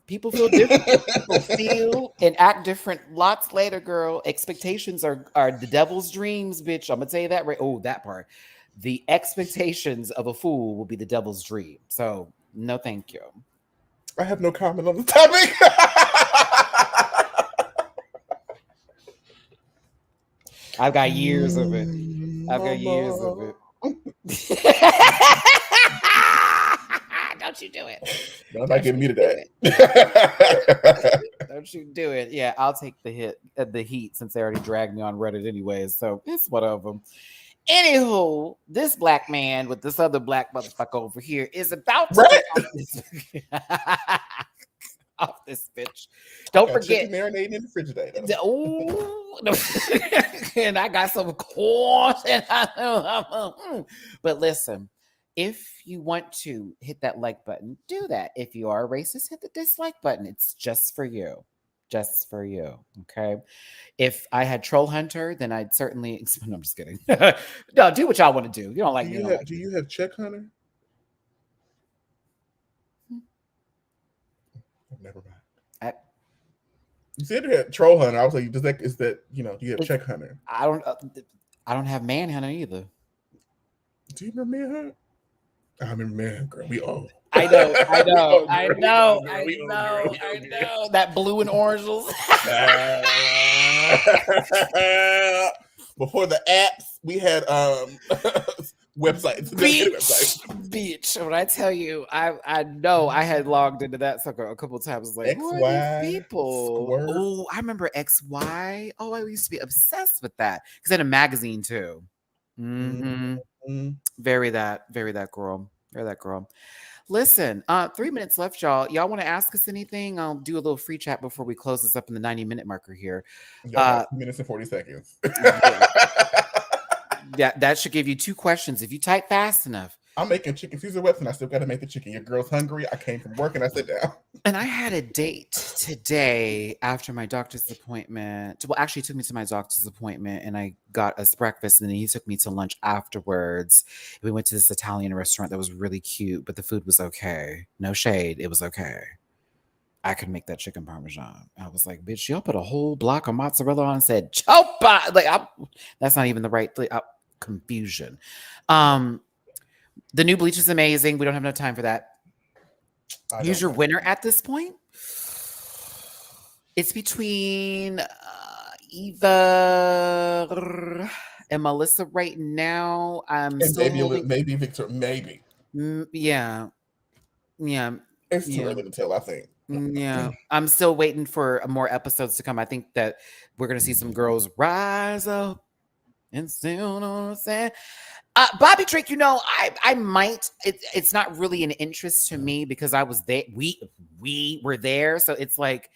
Speaker 1: People feel different. People feel and act different lots later, girl. Expectations are the devil's dreams, bitch. I'm gonna tell you that right. Oh, that part. The expectations of a fool will be the devil's dream. So no, thank you.
Speaker 2: I have no comment on the topic.
Speaker 1: I've got years of it. I've got years of it. Don't you do it.
Speaker 2: No, not getting me today.
Speaker 1: Don't you do it. Yeah, I'll take the heat since they already dragged me on Reddit anyways. So it's one of them. Anywho, this black man with this other black motherfucker over here is about to get off this bitch. Don't forget,
Speaker 2: marinating in the refrigerator.
Speaker 1: Oh, no. And I got some corn. But listen, if you want to hit that like button, do that. If you are a racist, hit the dislike button. It's just for you. Just for you. Okay. If I had Troll Hunter, then I'd certainly. No, I'm just kidding. No, do what y'all want to do. You don't like me.
Speaker 2: Do you have Check Hunter? Never mind. You said you had Troll Hunter. I was like, do you have Check Hunter?
Speaker 1: I don't have Manhunter either.
Speaker 2: Do you remember Manhunt? I remember Manhunt, girl. We all.
Speaker 1: I know. That blue and orange.
Speaker 2: Before the apps, we had websites.
Speaker 1: Bitch. When I tell you, I know I had logged into that sucker a couple of times. Like, who are these people? Squirt. Oh, I remember XY. Oh, I used to be obsessed with that because I had a magazine too. Mm-hmm. Very that girl. Very that girl. Listen, 3 minutes left, y'all. Y'all want to ask us anything? I'll do a little free chat before we close this up in the 90-minute marker here.
Speaker 2: 2 minutes and 40 seconds.
Speaker 1: Yeah, that should give you 2 questions if you type fast enough.
Speaker 2: I'm making chicken Caesar whips and I still got to make the chicken. Your girl's hungry. I came from work and I sit down.
Speaker 1: And I had a date today after my doctor's appointment. Well, actually, he took me to my doctor's appointment and I got us breakfast. And then he took me to lunch afterwards. We went to this Italian restaurant that was really cute, but the food was okay. No shade. It was okay. I could make that chicken parmesan. I was like, bitch, y'all put a whole block of mozzarella on and said, chopa. Like, that's not even the right thing. Confusion. The new bleach is amazing. We don't have enough time for that. Here's your winner at this point. It's between Eva and Melissa right now. I'm still
Speaker 2: maybe Victor. Maybe.
Speaker 1: Yeah.
Speaker 2: It's too early to tell, I think.
Speaker 1: Yeah. I'm still waiting for more episodes to come. I think that we're going to see some girls rise up and still on the sand. Bobby Drake, I might. It's not really an interest to me because I was there. We were there, so it's like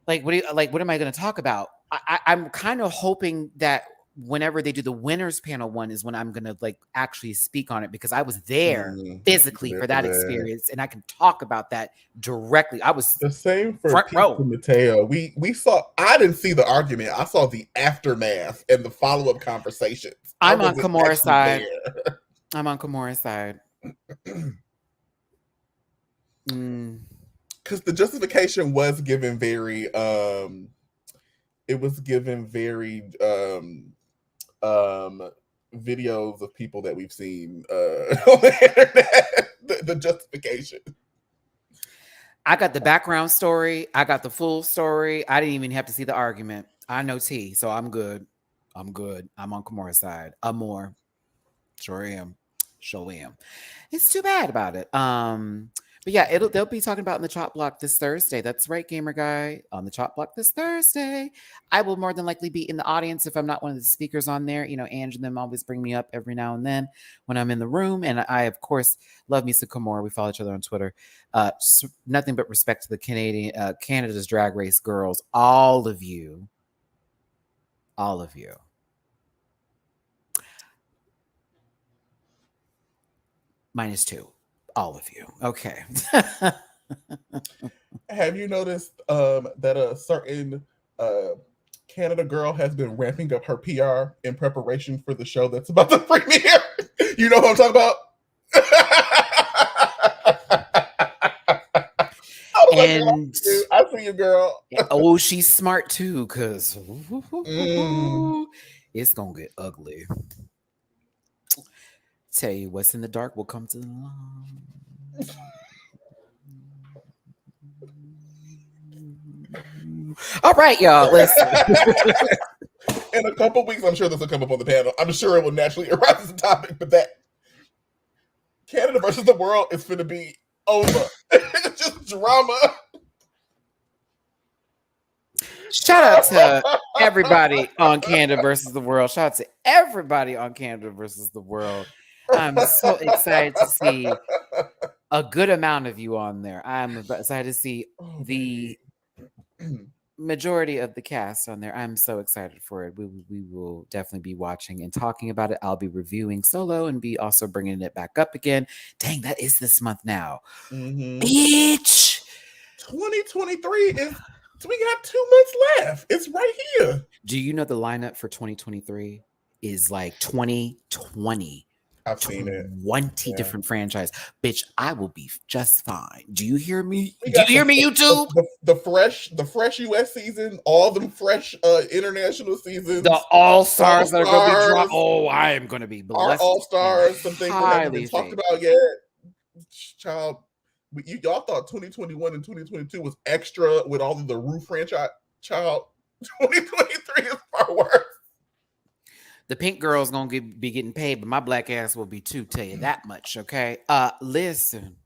Speaker 1: what am I going to talk about? I'm kind of hoping that whenever they do the winners panel one is when I'm going to actually speak on it because I was there physically for that experience and I can talk about that directly. I was
Speaker 2: the same for front row. Mateo. We saw. I didn't see the argument. I saw the aftermath and the follow-up conversations.
Speaker 1: I'm on Kimura's side. I'm on Kimura's side.
Speaker 2: Because the justification was given very. It was given very. Videos of people that we've seen on the internet. the justification.
Speaker 1: I got the background story. I got the full story. I didn't even have to see the argument. I know T, so I'm good. I'm good. I'm on Kimura's side. I'm more. Sure am. Sure am. It's too bad about it. But yeah, they'll be talking about in the Chop Block this Thursday. That's right, Gamer Guy. On the Chop Block this Thursday. I will more than likely be in the audience if I'm not one of the speakers on there. You know, Ange and them always bring me up every now and then when I'm in the room. And I, of course, love me some Kimura. We follow each other on Twitter. Nothing but respect to the Canada's Drag Race girls. All of you. All of you. -2. All of you. Okay.
Speaker 2: Have you noticed that a certain Canada girl has been ramping up her PR in preparation for the show that's about to premiere? You know what I'm talking about?
Speaker 1: And
Speaker 2: I see you, girl.
Speaker 1: Oh, she's smart too, because it's gonna get ugly. Tell you what's in the dark will come to the light. All right, y'all. Listen.
Speaker 2: In a couple weeks, I'm sure this will come up on the panel. I'm sure it will naturally arise as a topic, but that Canada versus the world is going to be over. It's just drama.
Speaker 1: Shout out to everybody on Canada versus the world. Shout out to everybody on Canada versus the world. I'm so excited to see a good amount of you on there. I'm excited to see the majority of the cast on there. I'm so excited for it. We will definitely be watching and talking about it. I'll be reviewing solo and be also bringing it back up again. Dang, that is this month now. Bitch.
Speaker 2: 2023 is... We got 2 months left. It's right here.
Speaker 1: Do you know the lineup for 2023 is like 2020?
Speaker 2: I've seen it.
Speaker 1: 20 different franchise. Bitch, I will be just fine. Do you hear me? Do you hear me, YouTube?
Speaker 2: The fresh US season, all them fresh international seasons.
Speaker 1: The all-stars that are going to be dropped. Oh, I am going to be blessed.
Speaker 2: Our all-stars, some things that haven't been talked about yet. Child, y'all thought 2021 and 2022 was extra with all of the Rue franchise. Child, 2023 is far worse.
Speaker 1: The pink girl's gonna be getting paid, but my black ass will be too. Tell you that much, okay? Listen,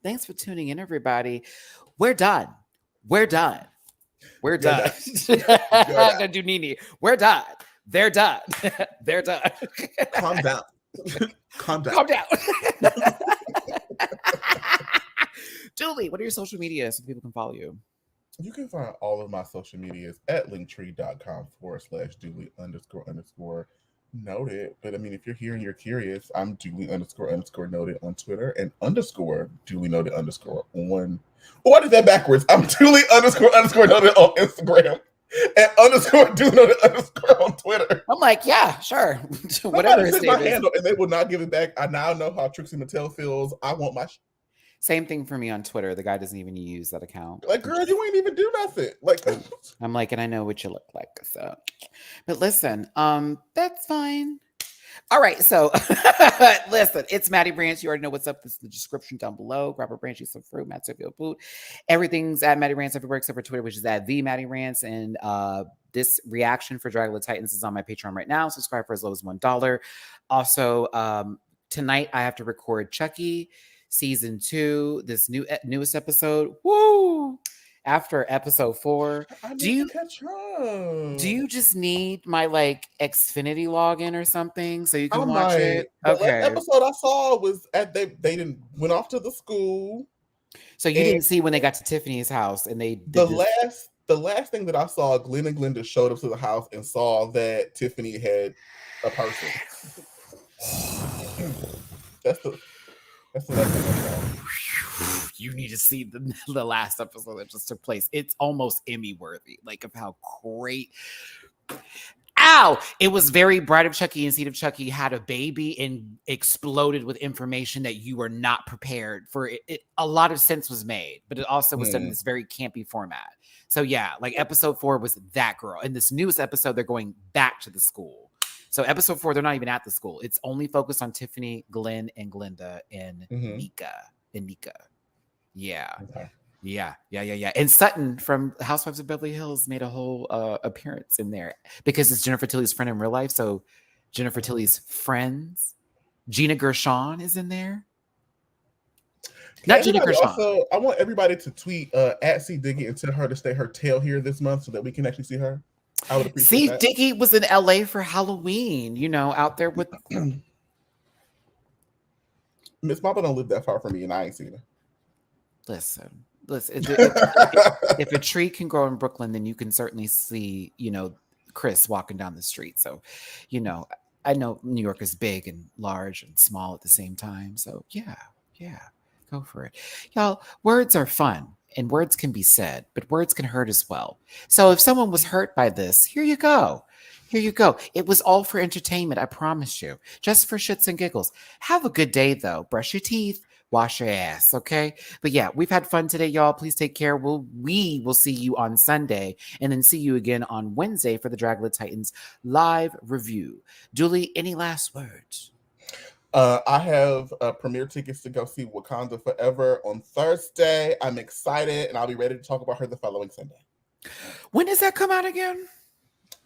Speaker 1: thanks for tuning in, everybody. We're done. We're done. We're done. I'm gonna do Nene. We're done. They're done. They're done.
Speaker 2: Calm down. Calm down.
Speaker 1: Calm down. Julie, what are your social media so people can follow you?
Speaker 2: You can find all of my social medias at linktree.com/Julie__. Noted. But I mean, if you're here and you're curious, I'm Julie__noted on Twitter and _Julie noted_ on. Oh, I did that backwards. I'm Julie__noted on Instagram and _Julie noted_ on Twitter.
Speaker 1: I'm like, yeah, sure. Whatever his name
Speaker 2: my handle, and they will not give it back. I now know how Trixie Mattel feels. I want my
Speaker 1: same thing for me on Twitter. The guy doesn't even use that account.
Speaker 2: Like, girl, you ain't even do nothing. Like,
Speaker 1: I'm like, and I know what you look like. So, but listen, that's fine. All right, so listen, it's Matty Rants. You already know what's up. This is the description down below. Grab a branch, eat some fruit, Matt Sophia Boot. Everything's at Matty Rants everywhere except for Twitter, which is at the Matty Rants. And this reaction for Dragula Titans is on my Patreon right now. Subscribe for as low as $1. Also, tonight I have to record Chucky season 2, this newest episode. Woo! After episode 4, do you just need my like Xfinity login or something so you can watch it?
Speaker 2: Okay. The episode I saw was they went off to the school.
Speaker 1: So you didn't see when they got to Tiffany's house and they
Speaker 2: the last thing that I saw, Glenn and Glenda showed up to the house and saw that Tiffany had a person. That's the last thing I saw.
Speaker 1: You need to see the last episode that just took place. It's almost Emmy worthy, like of how great. Ow! It was very Bride of Chucky and Seed of Chucky had a baby and exploded with information that you were not prepared for. A lot of sense was made, but it also was done in this very campy format. So yeah, like episode 4 was that girl. In this newest episode, they're going back to the school. So episode 4, they're not even at the school. It's only focused on Tiffany, Glenn, and Glenda, and Mika. and Nika. Yeah.
Speaker 2: Okay.
Speaker 1: Yeah. And Sutton from Housewives of Beverly Hills made a whole appearance in there because it's Jennifer Tilly's friend in real life. So Jennifer Tilly's friends, Gina Gershon is in there. Not Gina Gershon.
Speaker 2: Also, I want everybody to tweet at C Diggy and tell her to stay her tail here this month so that we can actually see her. I would appreciate that.
Speaker 1: Diggy was in LA for Halloween, you know, out there with
Speaker 2: Miss Mama don't live that far from me, and I ain't seen her.
Speaker 1: Listen. If a tree can grow in Brooklyn, then you can certainly see, you know, Chris walking down the street. So, you know, I know New York is big and large and small at the same time. So yeah, go for it. Y'all, words are fun and words can be said, but words can hurt as well. So if someone was hurt by this, here you go. It was all for entertainment, I promise you. Just for shits and giggles. Have a good day, though. Brush your teeth. Wash your ass, okay? But yeah, we've had fun today, y'all. Please take care. We will see you on Sunday and then see you again on Wednesday for the Dragula Titans live review. Julie, any last words?
Speaker 2: I have premiere tickets to go see Wakanda Forever on Thursday. I'm excited, and I'll be ready to talk about her the following Sunday.
Speaker 1: When does that come out again?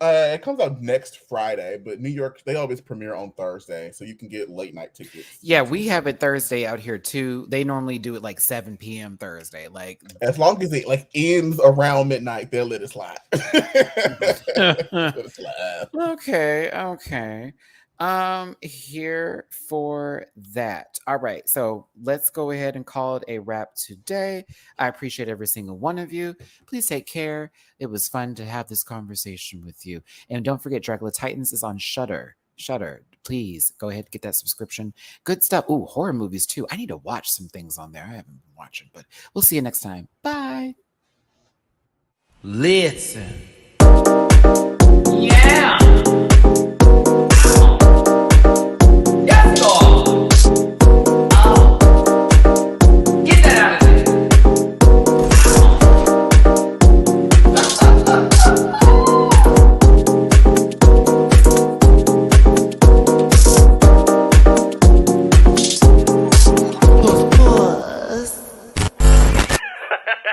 Speaker 2: It comes out next Friday, but New York, they always premiere on Thursday, so you can get late night tickets.
Speaker 1: Yeah, we have it Thursday out here too. They normally do it like 7 p.m. Thursday. Like
Speaker 2: as long as it like ends around midnight, they'll let it slide.
Speaker 1: Okay. Here for that. All right, so let's go ahead and call it a wrap today. I appreciate every single one of you. Please take care. It was fun to have this conversation with you. And don't forget, Dragula Titans is on Shudder. Please go ahead and get that subscription. Good stuff. Ooh, horror movies too. I need to watch some things on there. I haven't been watching, but we'll see you next time. Bye. Listen. Yeah.